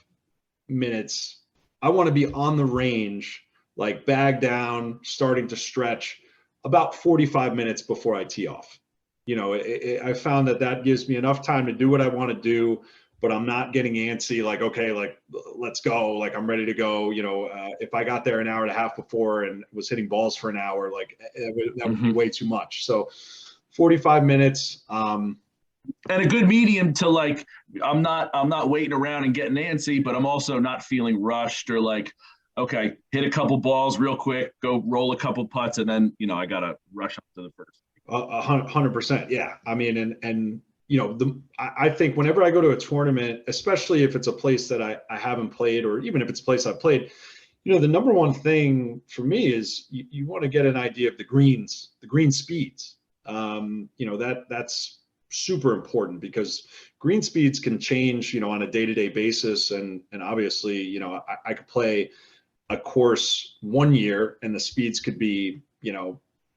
minutes. I want to be on the range, like bag down, starting to stretch, about 45 minutes before I tee off. I found that gives me enough time to do what I want to do, but I'm not getting antsy, like, okay, like, let's go, like, I'm ready to go. If I got there an hour and a half before and was hitting balls for an hour, like, that would be way too much. So 45 minutes. And a good medium to, like, I'm not waiting around and getting antsy, but I'm also not feeling rushed, or like, okay, hit a couple balls real quick, go roll a couple putts, and then, I got to rush up to the first. 100%. Yeah. I mean, and I think whenever I go to a tournament, especially if it's a place that I haven't played, or even if it's a place I've played, the number one thing for me is you want to get an idea of the green speeds. That's super important, because green speeds can change, on a day-to-day basis. And obviously, I could play a course one year and the speeds could be,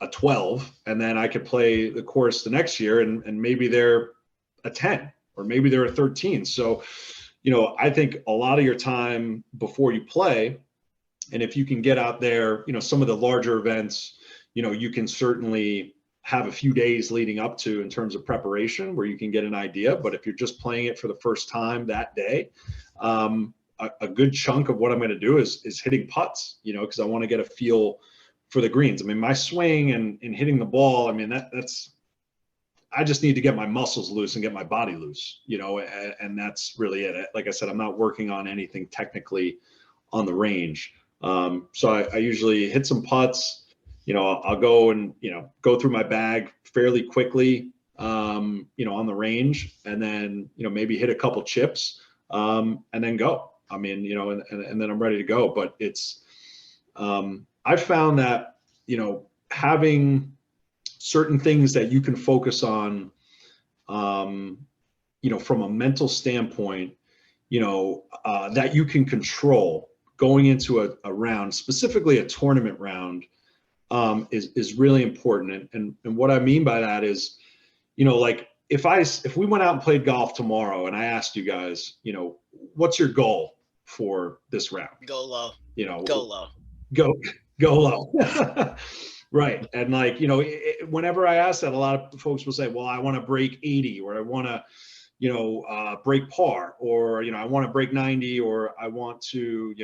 a 12, and then I could play the course the next year and maybe they're a 10, or maybe they're a 13. So, I think a lot of your time before you play, and if you can get out there, some of the larger events, you can certainly have a few days leading up to, in terms of preparation, where you can get an idea. But if you're just playing it for the first time that day, a good chunk of what I'm going to do is hitting putts, because I want to get a feel for the greens. I mean, my swing and hitting the ball, I mean, I just need to get my muscles loose and get my body loose, and that's really it. Like I said, I'm not working on anything technically on the range. So I usually hit some putts, I'll go and, go through my bag fairly quickly, on the range, and then, maybe hit a couple chips, and then go. I mean, and then I'm ready to go. But it's, I found that, having certain things that you can focus on, from a mental standpoint, that you can control going into a round, specifically a tournament round, is really important. And what I mean by that is, like, if we went out and played golf tomorrow and I asked you guys, what's your goal for this round? Go low. Go low. Go low. Right. And, like, whenever I ask that, a lot of folks will say, well, I want to break 80, or I want to, break par, or, I want to break 90, or I want to,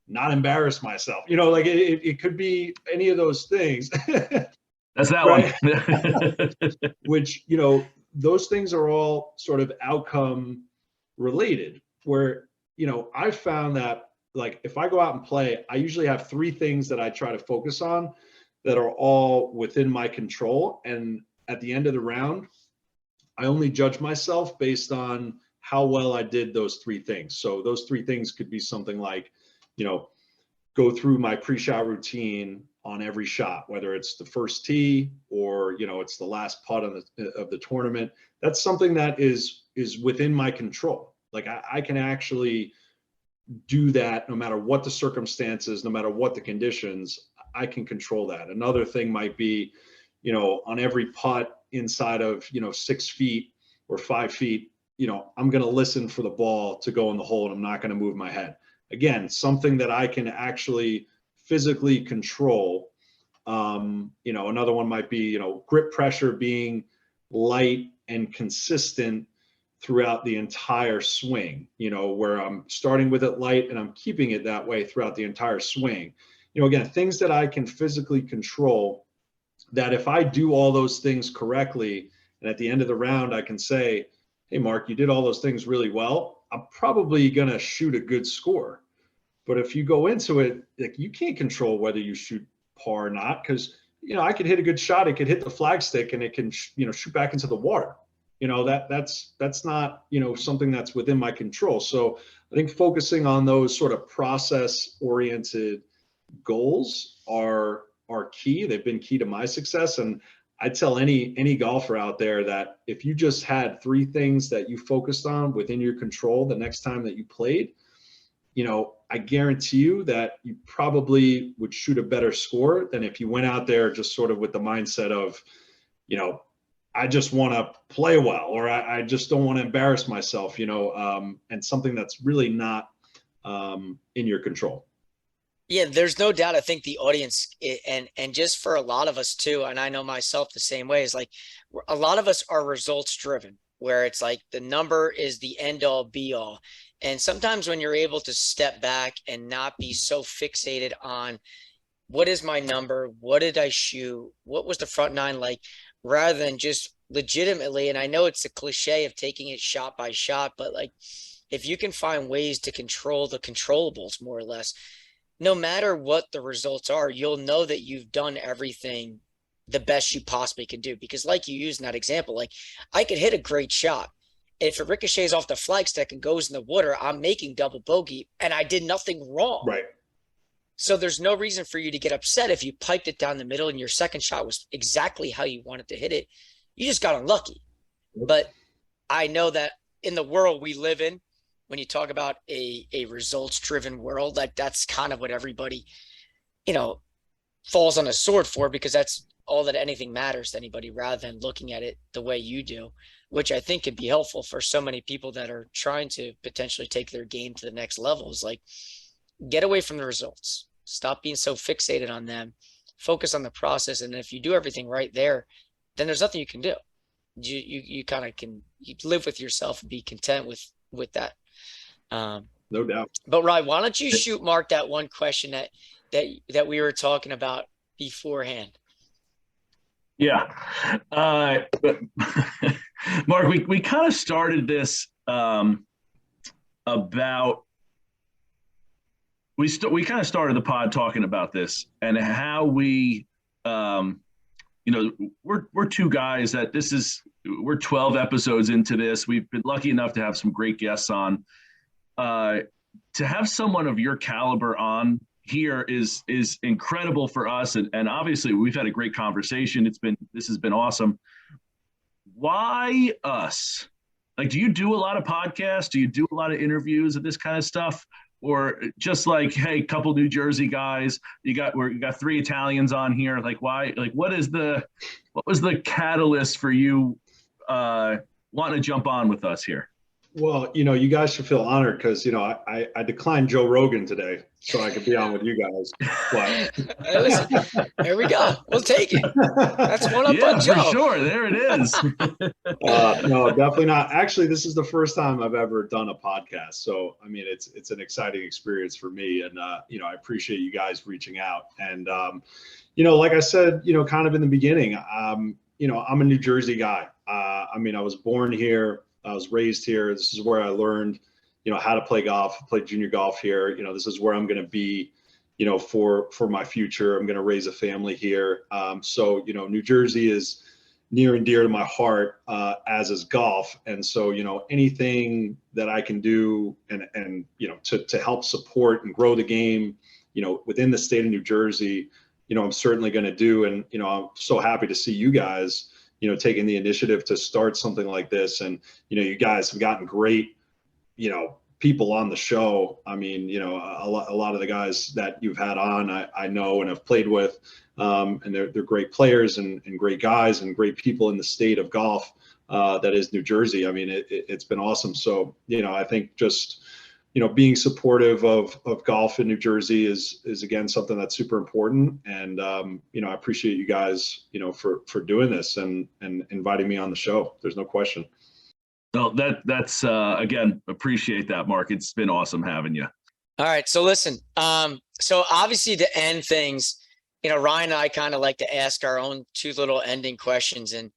not embarrass myself. Like, it could be any of those things. That's that right? one. Which, those things are all sort of outcome related, where, I found that, like, if I go out and play, I usually have three things that I try to focus on that are all within my control. And at the end of the round, I only judge myself based on how well I did those three things. So those three things could be something like, go through my pre-shot routine on every shot, whether it's the first tee or, it's the last putt of the tournament. That's something that is within my control. Like, I can actually do that no matter what the circumstances, no matter what the conditions. I can control that. Another thing might be, on every putt inside of, 6 feet or 5 feet, I'm going to listen for the ball to go in the hole and I'm not going to move my head. Again, something that I can actually physically control. Another one might be, grip pressure being light and consistent throughout the entire swing, where I'm starting with it light and I'm keeping it that way throughout the entire swing. Again, things that I can physically control, that if I do all those things correctly, and at the end of the round, I can say, hey, Mark, you did all those things really well. I'm probably going to shoot a good score. But if you go into it, like, you can't control whether you shoot par or not, because, I could hit a good shot. It could hit the flagstick and it can, shoot back into the water. That's not, something that's within my control. So I think focusing on those sort of process oriented goals are key. They've been key to my success. And I tell any golfer out there that if you just had 3 things that you focused on within your control the next time that you played, I guarantee you that you probably would shoot a better score than if you went out there just sort of with the mindset of, I just want to play well, or I just don't want to embarrass myself, and something that's really not in your control. Yeah, there's no doubt. I think the audience, and just for a lot of us too, and I know myself the same way, is like, a lot of us are results driven, where it's like the number is the end all be all. And sometimes when you're able to step back and not be so fixated on what is my number, what did I shoot, what was the front nine like, rather than just legitimately, and I know it's a cliche of taking it shot by shot, but like, if you can find ways to control the controllables more or less, no matter what the results are, you'll know that you've done everything the best you possibly can do. Because like you used in that example, like, I could hit a great shot. If it ricochets off the flagstick and goes in the water, I'm making double bogey and I did nothing wrong. Right. So there's no reason for you to get upset if you piped it down the middle and your second shot was exactly how you wanted to hit it. You just got unlucky. But I know that in the world we live in, when you talk about a results driven world, like, that's kind of what everybody, falls on a sword for, because that's all that anything matters to anybody, rather than looking at it the way you do, which I think could be helpful for so many people that are trying to potentially take their game to the next level. Is like, get away from the results, stop being so fixated on them, focus on the process. And if you do everything right there, then there's nothing you can do. You kind of can, you live with yourself and be content with that. No doubt. But Ryan, why don't you shoot Mark that one question that we were talking about beforehand? Yeah. But Mark, we kind of started this about we kind of started the pod talking about this and how we we're 2 guys that we're 12 episodes into this. We've been lucky enough to have some great guests on. To have someone of your caliber on here is incredible for us, and obviously we've had a great conversation. This has been awesome. Why us? Like, do you do a lot of podcasts? Do you do a lot of interviews and this kind of stuff? Or just like, hey, couple New Jersey guys, you got 3 Italians on here. Like, why? Like, what was the catalyst for you wanting to jump on with us here? Well, you guys should feel honored because, I declined Joe Rogan today so I could be on with you guys. But Listen, there we go. We'll take it. That's one up on Joe. For sure. There it is. No, definitely not. Actually, this is the first time I've ever done a podcast. So, I mean, it's an exciting experience for me. And, I appreciate you guys reaching out. And, like I said, kind of in the beginning, I'm a New Jersey guy. I was born here. I was raised here. This is where I learned, how to play golf, play junior golf here. This is where I'm going to be, for my future. I'm going to raise a family here. So, New Jersey is near and dear to my heart, as is golf. And so, anything that I can do and to help support and grow the game, within the state of New Jersey, I'm certainly going to do. And, I'm so happy to see you guys, taking the initiative to start something like this. And, you guys have gotten great, people on the show. I mean, you know, a lot of the guys that you've had on, I know and have played with, and they're great players and great guys and great people in the state of golf that is New Jersey. I mean, it's been awesome. So, you know, I think just, you know, being supportive of golf in New Jersey is again something that's super important. And you know, I appreciate you guys, you know, for doing this and inviting me on the show. There's no question. No, that's again, appreciate that, Mark. It's been awesome having you. All right. So listen, so obviously to end things, you know, Ryan and I kind of like to ask our own two little ending questions. And,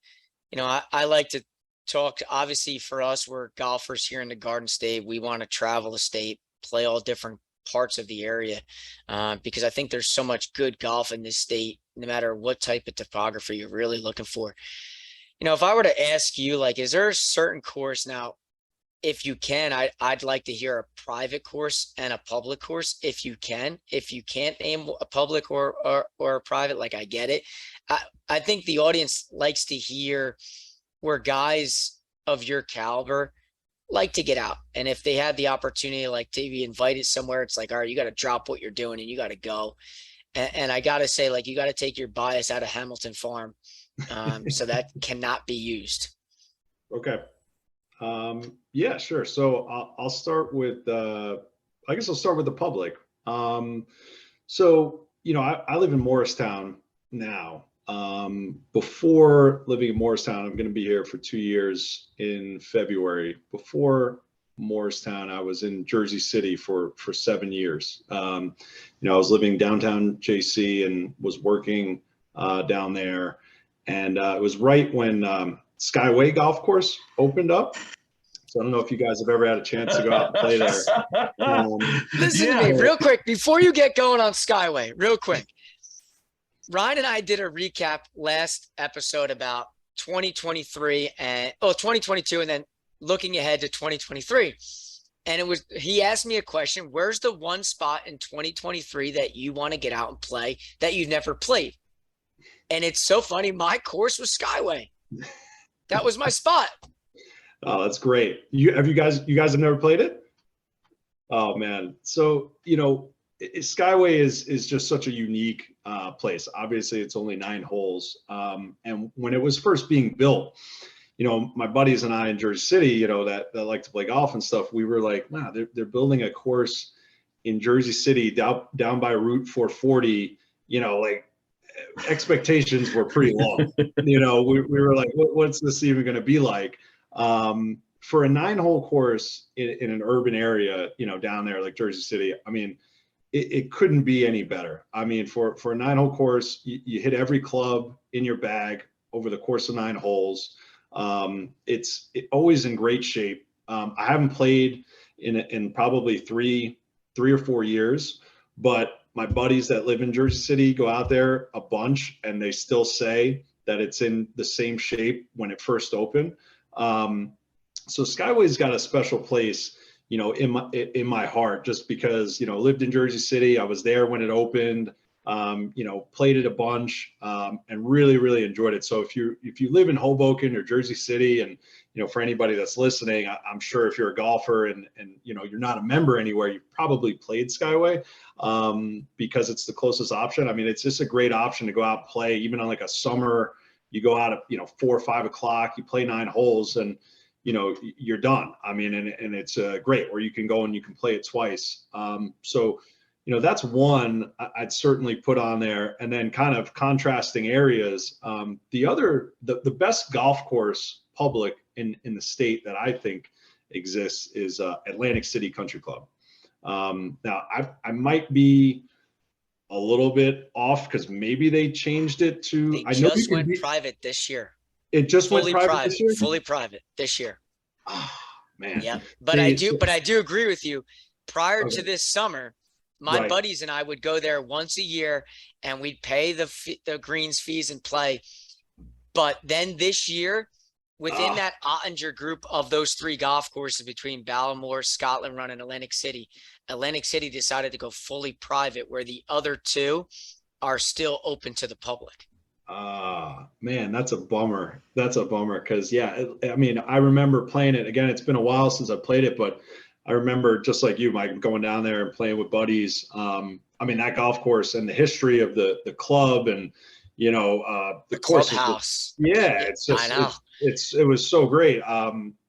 you know, I like to talk, obviously for us, we're golfers here in the Garden State. We want to travel the state, play all different parts of the area, because I think there's so much good golf in this state, no matter what type of topography you're really looking for. You know, if I were to ask you, like, is there a certain course now, if you can, I'd like to hear a private course and a public course, if you can. If you can't name a public or a private, like, I get it. I think the audience likes to hear where guys of your caliber like to get out. And if they had the opportunity, like, to be invited somewhere, it's like, all right, you got to drop what you're doing and you got to go. And I got to say, like, you got to take your bias out of Hamilton Farm. So that cannot be used. Okay. Yeah, sure. So I'll start with, I guess I'll start with the public. So, you know, I live in Morristown now. Before living in Morristown, I'm going to be here for 2 years in February. Before Morristown, I was in Jersey City for 7 years. You know, I was living downtown JC and was working down there. And it was right when Skyway Golf Course opened up. So I don't know if you guys have ever had a chance to go out and play there. Listen to me real quick before you get going on Skyway, real quick. Ryan and I did a recap last episode about 2023 and 2022, and then looking ahead to 2023. And he asked me a question: where's the one spot in 2023 that you want to get out and play that you've never played? And it's so funny. My course was Skyway. That was my spot. Oh, that's great. You guys have never played it? Oh man. So, you know, Skyway is just such a unique place. Obviously it's only 9 holes. And when it was first being built, you know, my buddies and I in Jersey City, you know, that like to play golf and stuff, we were like, wow, they're building a course in Jersey City down by Route 440, you know, like, expectations were pretty low. You know, we were like, what's this even going to be like? For a 9-hole course in an urban area, you know, down there like Jersey City, I mean, it couldn't be any better. I mean, for a 9-hole course, you hit every club in your bag over the course of 9 holes. It's always in great shape. I haven't played in probably three or 4 years, but my buddies that live in Jersey City go out there a bunch, and they still say that it's in the same shape when it first opened. So Skyway's got a special place, you know, in my heart, just because, you know, lived in Jersey City. I was there when it opened, you know, played it a bunch, and really, really enjoyed it. So if you live in Hoboken or Jersey City, and, you know, for anybody that's listening, I'm sure if you're a golfer and, you know, you're not a member anywhere, you've probably played Skyway, because it's the closest option. I mean, it's just a great option to go out and play, even on like a summer. You go out at, you know, 4 or 5 o'clock, you play 9 holes, and, you know, you're done. I mean, and it's great, or you can go and you can play it twice. So, you know, that's one I'd certainly put on there. And then kind of contrasting areas. The best golf course public in the state that I think exists is Atlantic City Country Club. Now I might be a little bit off because maybe they changed it to. They just went private this year. It just went private this year? Fully private this year. Oh, man. Yeah, but I do agree with you. Prior to this summer, my buddies and I would go there once a year, and we'd pay the greens fees and play. But then this year, within that Ottinger group of those 3 golf courses between Ballamore, Scotland Run, and Atlantic City decided to go fully private, where the other 2 are still open to the public. Man, that's a bummer. That's a bummer because, yeah, I mean, I remember playing it. Again, it's been a while since I played it, but I remember, just like you, Mike, going down there and playing with buddies. I mean, that golf course and the history of the club, and the course is clubhouse. yeah, Yeah, it's I just know. it was so great.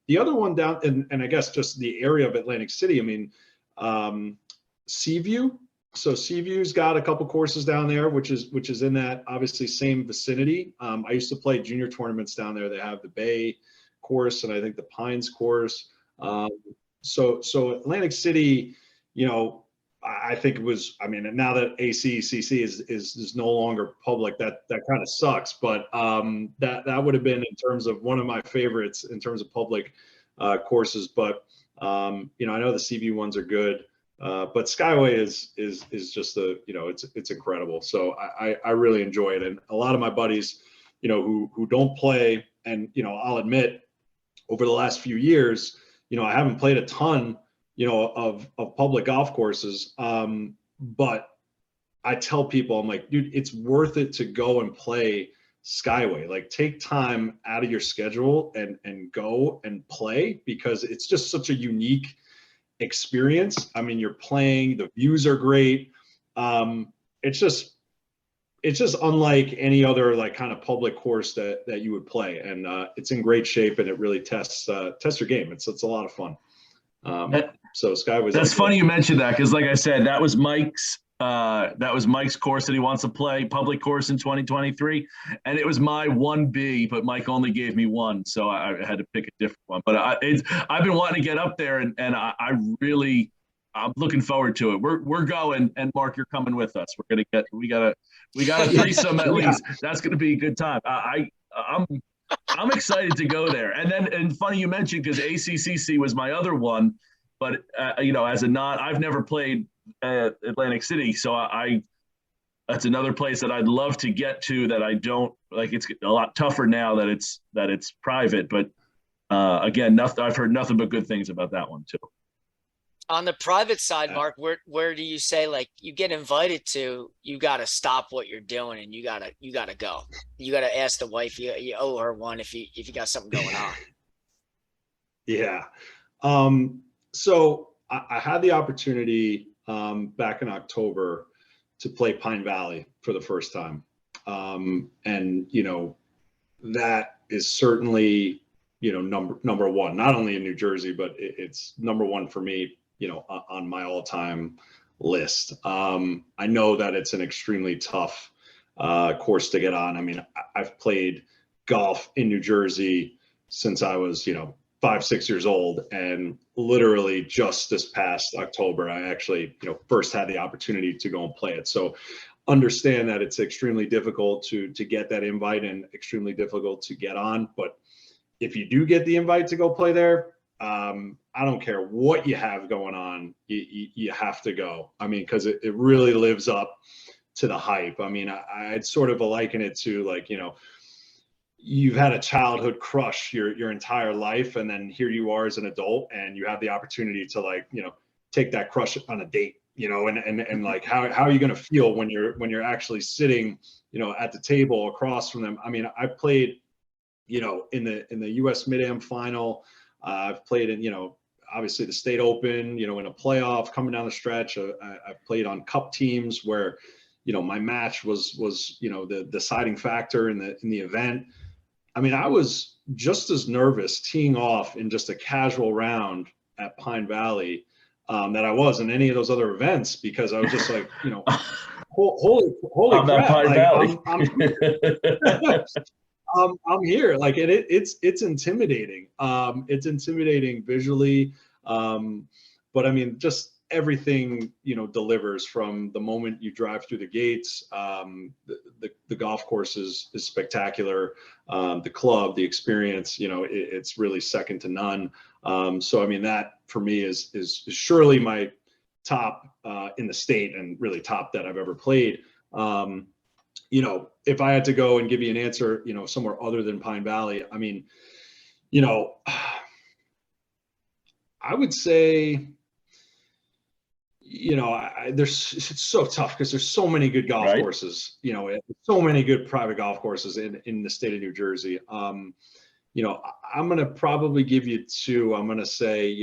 The other one down, and I guess just the area of Atlantic City. I mean, Seaview. So Seaview's got a couple courses down there, which is in that obviously same vicinity. I used to play junior tournaments down there. They have the Bay course and I think the Pines course. So Atlantic City, I think it was. I mean, now that ACCC is no longer public, that kind of sucks. But that would have been, in terms of one of my favorites in terms of public courses. But I know the Seaview ones are good. But Skyway is just it's incredible. So I really enjoy it. And a lot of my buddies, who don't play, and I'll admit, over the last few years, I haven't played a ton, of public golf courses. But I tell people, I'm like, dude, it's worth it to go and play Skyway. Like, take time out of your schedule and go and play, because it's just such a unique experience. I mean, you're playing, the views are great. It's just unlike any other like kind of public course that you would play, and it's in great shape, and it really tests your game. It's a lot of fun. So Skyway's. That's funny you mentioned that, because like I said, that was Mike's course that he wants to play, public course in 2023, and it was my 1B, but Mike only gave me one, so I had to pick a different one. But I've been wanting to get up there, and I'm looking forward to it. We're going, and Mark, you're coming with us. We got a threesome at least. That's gonna be a good time. I'm excited to go there. And funny you mentioned, because ACCC was my other one, but as a I've never played Atlantic City, so that's another place that I'd love to get to, that I don't like. It's a lot tougher now that it's private, but again, I've heard nothing but good things about that one too. On the private side, Mark, where do you say, like, you get invited to, you got to stop what you're doing and you got to go. You got to ask the wife, you owe her one if you got something going on. Yeah. So I had the opportunity back in October to play Pine Valley for the first time. And that is certainly, number one, not only in New Jersey, but it's number one for me, on my all-time list. I know that it's an extremely tough course to get on. I mean, I've played golf in New Jersey since I was, 5-6 years old, and literally just this past October, I actually, first had the opportunity to go and play it. So understand that it's extremely difficult to get that invite, and extremely difficult to get on. But if you do get the invite to go play there, I don't care what you have going on, you have to go. I mean, because it really lives up to the hype. I mean, I'd sort of liken it to, like, you've had a childhood crush your entire life, and then here you are as an adult, and you have the opportunity to, like, take that crush on a date, and like, how are you going to feel when you're actually sitting, at the table across from them? I mean, I played, in the US Mid-Am final. I've played in, obviously the State Open, in a playoff coming down the stretch. I've played on cup teams where, my match was the deciding factor in the event. I mean, I was just as nervous teeing off in just a casual round at Pine Valley that I was in any of those other events, because I was just like, holy crap! Pine Like, Valley. I'm here. Like, it's intimidating. It's intimidating visually, but I mean, just everything delivers from the moment you drive through the gates. The golf course is spectacular. The club, the experience, it's really second to none. So I mean, that for me is surely my top in the state, and really top that I've ever played. If I had to go and give you an answer, somewhere other than Pine Valley, I mean, I would say, it's so tough, because there's so many good golf courses, so many good private golf courses in the state of New Jersey. I'm going to probably give you two. I'm going to say,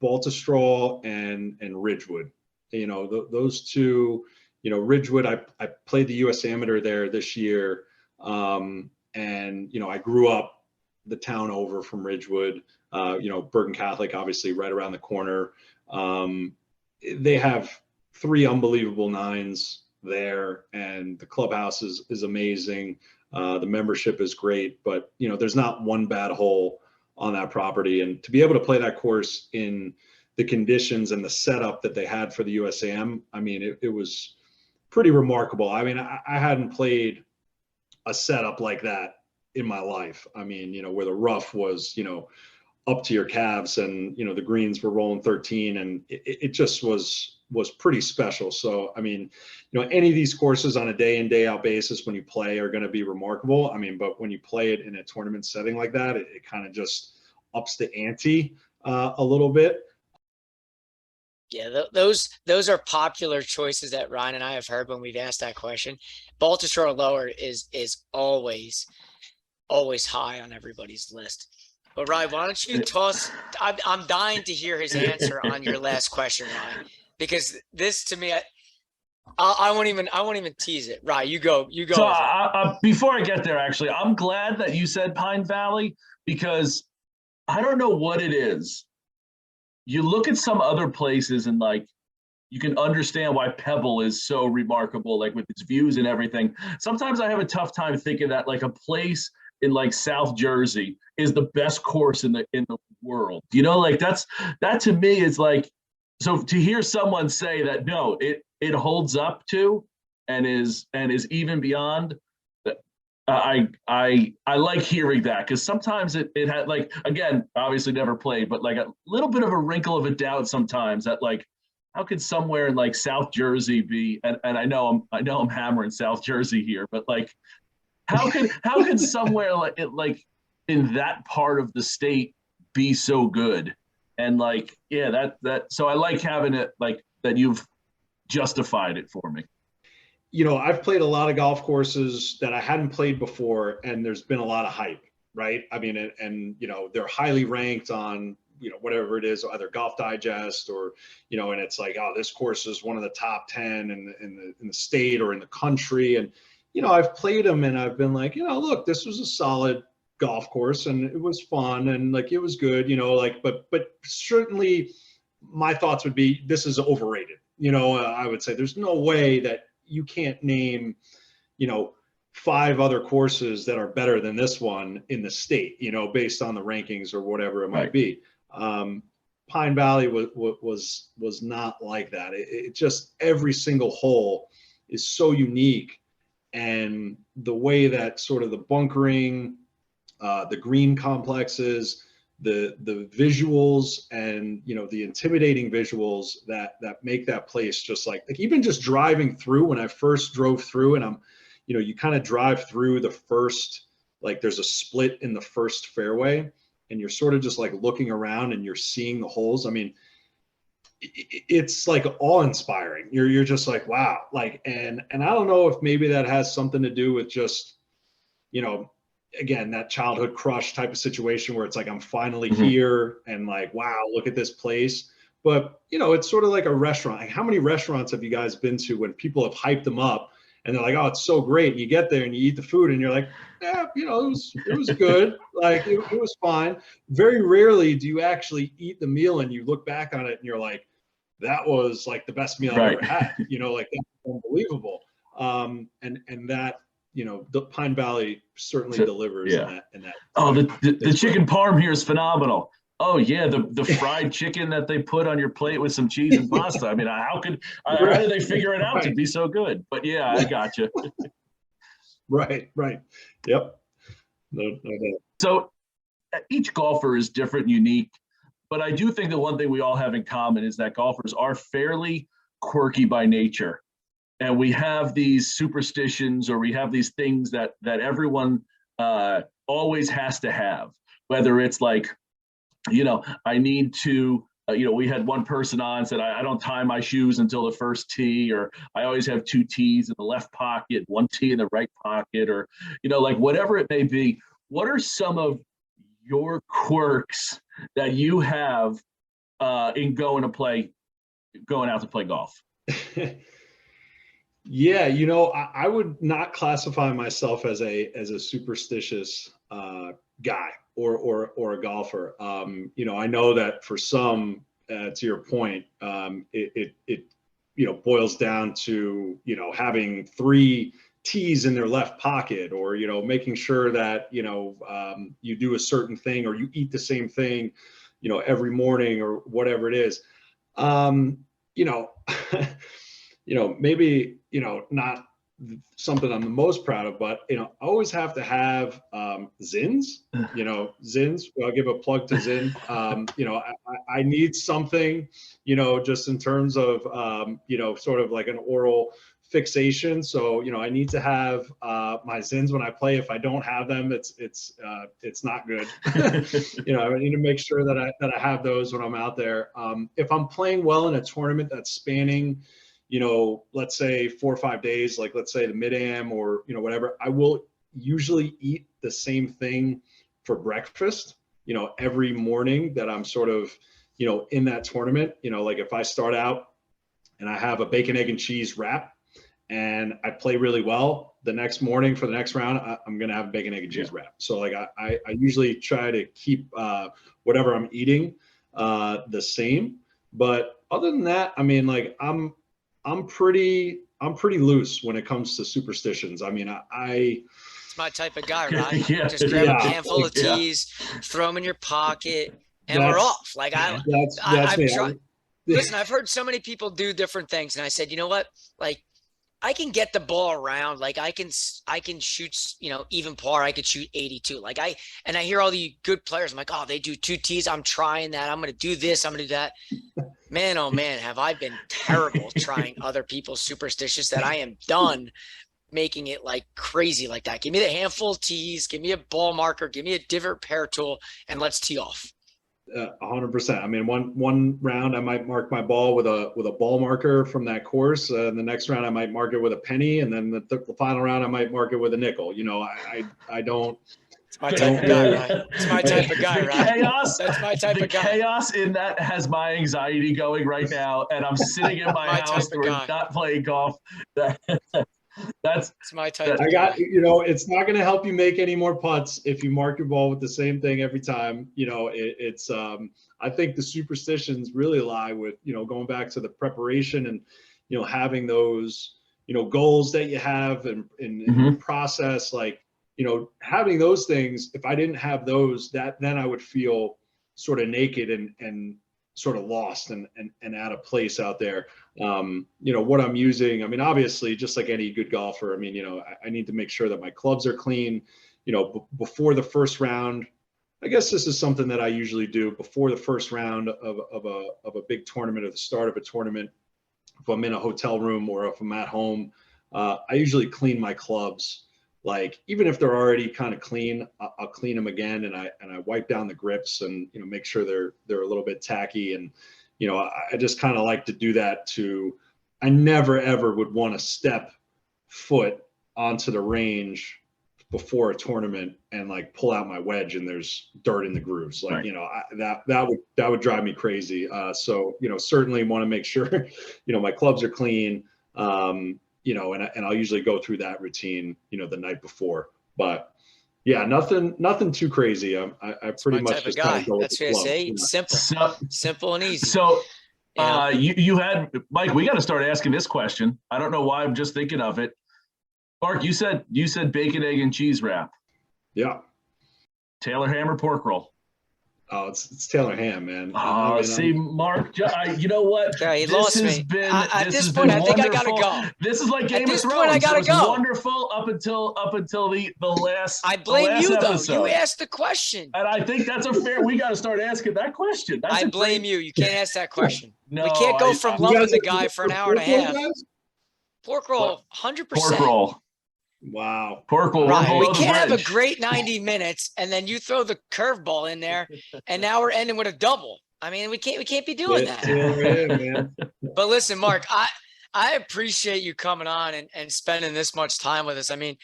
Baltusrol and Ridgewood. Those two. Ridgewood, I played the U.S. Amateur there this year, and I grew up the town over from Ridgewood. Bergen Catholic, obviously, right around the corner. They have 3 unbelievable nines there, and the clubhouse is amazing. The membership is great, but there's not one bad hole on that property. And to be able to play that course in the conditions and the setup that they had for the USAM, I mean, it was pretty remarkable. I mean, I hadn't played a setup like that in my life. I mean, where the rough was, up to your calves, and the greens were rolling 13, and it just was pretty special. So I mean, any of these courses on a day in, day out basis when you play are going to be remarkable. I mean, but when you play it in a tournament setting like that, it kind of just ups the ante a little bit. Yeah, those are popular choices that Ryan and I have heard when we've asked that question. Baltusrol lower is always high on everybody's list. But Ryan, why don't you toss? I'm dying to hear his answer on your last question, Ryan, because this to me, I won't even tease it. Ryan, you go. So before I get there, actually, I'm glad that you said Pine Valley, because I don't know what it is. You look at some other places and like you can understand why Pebble is so remarkable, like with its views and everything. Sometimes I have a tough time thinking that like a place in like South Jersey is the best course in the world. Like that to me is like, so to hear someone say that no, it holds up to and is even beyond. I like hearing that, because sometimes it had, like, again, obviously never played, but like a little bit of a wrinkle of a doubt sometimes that like, how could somewhere in like South Jersey be, and I know I'm hammering South Jersey here, but like how could somewhere like in that part of the state be so good? And like, yeah, that so I like having it like that you've justified it for me. I've played a lot of golf courses that I hadn't played before, and there's been a lot of hype, right? I mean, and they're highly ranked on, whatever it is, either Golf Digest or, and it's like, oh, this course is one of the top 10 in the state or in the country. And, I've played them and I've been like, look, this was a solid golf course and it was fun and like, it was good, but certainly my thoughts would be, this is overrated. I would say there's no way that you can't name, 5 other courses that are better than this one in the state, based on the rankings or whatever it might be. Pine Valley was not like that. It just, every single hole is so unique, and the way that sort of the bunkering, the green complexes, the visuals, and the intimidating visuals that make that place just like even just driving through. When I first drove through, and I'm, you kind of drive through the first, like there's a split in the first fairway, and you're sort of just like looking around and you're seeing the holes. I mean, it's like awe-inspiring. You're just like, wow. Like, and I don't know if maybe that has something to do with just, again, that childhood crush type of situation where it's like, I'm finally here and like, wow, look at this place. But, it's sort of like a restaurant. Like, how many restaurants have you guys been to when people have hyped them up and they're like, oh, it's so great. And you get there and you eat the food and you're like, yeah, it was good. Like it was fine. Very rarely do you actually eat the meal and you look back on it and you're like, that was like the best meal I've ever had. Like that's unbelievable. And that, the Pine Valley certainly delivers in that. Oh, the chicken parm here is phenomenal. Oh yeah, the fried chicken that they put on your plate with some cheese and pasta. I mean, how did they figure it out to be so good? But yeah, I got you. Right. Yep. No doubt. So each golfer is different, unique, but I do think that one thing we all have in common is that golfers are fairly quirky by nature. And we have these superstitions, or we have these things that everyone always has to have, whether it's like, I need to, we had one person on said, I don't tie my shoes until the first tee, or I always have 2 tees in the left pocket, 1 tee in the right pocket, or, like whatever it may be. What are some of your quirks that you have in going out to play golf? Yeah, I would not classify myself as a superstitious guy or a golfer. I know that for some, to your point, it boils down to having 3 tees in their left pocket, or making sure that you do a certain thing, or you eat the same thing every morning, or whatever it is. Maybe not something I'm the most proud of, but I always have to have Zins. Zins. I'll give a plug to Zin. I need something, just in terms of sort of like an oral fixation. So I need to have my Zins when I play. If I don't have them, it's not good. I need to make sure that I have those when I'm out there. If I'm playing well in a tournament that's spanning let's say 4 or 5 days, like let's say the mid-am or, whatever, I will usually eat the same thing for breakfast, every morning that I'm sort of, in that tournament. Like if I start out and I have a bacon, egg, and cheese wrap and I play really well, the next morning for the next round, I'm going to have a bacon, egg, and cheese wrap. So like I usually try to keep whatever I'm eating the same. But other than that, I mean, like I'm pretty loose when it comes to superstitions. I mean, it's my type of guy, right? Yeah. Just grab a handful of teas, throw them in your pocket, and we're off. Like that's I've me. tried. Listen, I've heard so many people do different things, and I said, you know what? Like, I can get the ball around. Like I can shoot, even par. I could shoot 82. Like I hear all the good players. I'm like, oh, they do 2 tees. I'm trying that. I'm going to do this. I'm going to do that. Man, oh man, have I been terrible trying other people's superstitious that I am done making it like crazy like that. Give me the handful of tees. Give me a ball marker. Give me a divot pair tool, and let's tee off. 100%. I mean, one round I might mark my ball with a ball marker from that course. And the next round I might mark it with a penny, and then the final round I might mark it with a nickel. I don't. It's my type of guy, right? It's my type of guy, right? Chaos. That's my type of guy. Chaos in that has my anxiety going right now, and I'm sitting in my house or not playing golf. It's my type. It's not going to help you make any more putts if you mark your ball with the same thing every time. I think the superstitions really lie with, going back to the preparation and, having those, goals that you have and in process, like, having those things. If I didn't have those, then I would feel sort of naked and sort of lost and out of place out there. What I'm using, I mean, obviously, just like any good golfer, I mean, I need to make sure that my clubs are clean, before the first round. I guess this is something that I usually do before the first round of a big tournament, or the start of a tournament. If I'm in a hotel room or if I'm at home, I usually clean my clubs. Like, even if they're already kind of clean, I'll clean them again, and I wipe down the grips and, make sure they're a little bit tacky. And, I just kind of like to do that I never, ever would want to step foot onto the range before a tournament and like pull out my wedge and there's dirt in the grooves. Like, right. that would drive me crazy. So, certainly want to make sure, my clubs are clean. And I'll usually go through that routine, the night before. But yeah, nothing too crazy. I pretty much just kind of go with the flow. Simple, simple and easy. So, you had, Mike, we got to start asking this question. I don't know why I'm just thinking of it. Mark, you said bacon, egg, and cheese wrap. Yeah. Taylor ham or pork roll? Oh, it's Taylor ham, man. Mark, you know what? Yeah, he lost me. At this point, I think I gotta go. This is like Game of Thrones. Point, I gotta go. Wonderful up until the last. I blame you episode. though. You asked the question, and I think that's a fair. We got to start asking that question. I blame you. You can't ask that question. No, we can't go from loving the guy for an hour and a half. Pork roll, 100%. Pork roll. Wow. Pork roll. Right. We can't have a great 90 minutes and then you throw the curveball in there and now we're ending with a double. I mean, we can't be doing that. Man. But listen, Mark, I appreciate you coming on and spending this much time with us. I mean,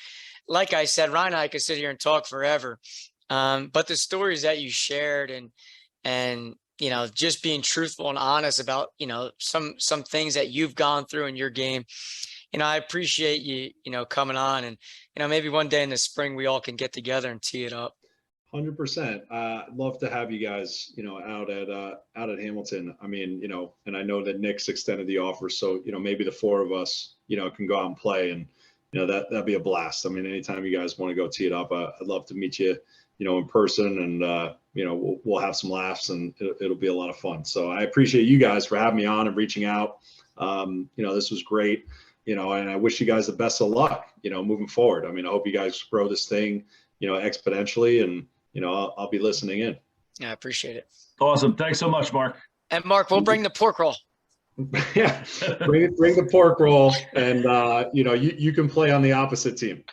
like I said, Ryan and I could sit here and talk forever. But the stories that you shared and you know, just being truthful and honest about, you know, some things that you've gone through in your game. You know, I appreciate you, you know, coming on, and, you know, maybe one day in the spring we all can get together and tee it up. 100%. I'd love to have you guys, you know, out at Hamilton. I mean, you know, and I know that Nick's extended the offer, so, you know, maybe the four of us, you know, can go out and play, and, you know, that'd be a blast. I mean, anytime you guys want to go tee it up, I'd love to meet you, you know, in person, and, you know, we'll have some laughs, and it'll be a lot of fun. So I appreciate you guys for having me on and reaching out. You know, this was great, you know, and I wish you guys the best of luck, you know, moving forward. I mean, I hope you guys grow this thing, you know, exponentially, and, you know, I'll be listening in. Yeah, I appreciate it. Awesome. Thanks so much, Mark. And Mark, we'll bring the pork roll. Yeah, bring the pork roll, and you know, you can play on the opposite team.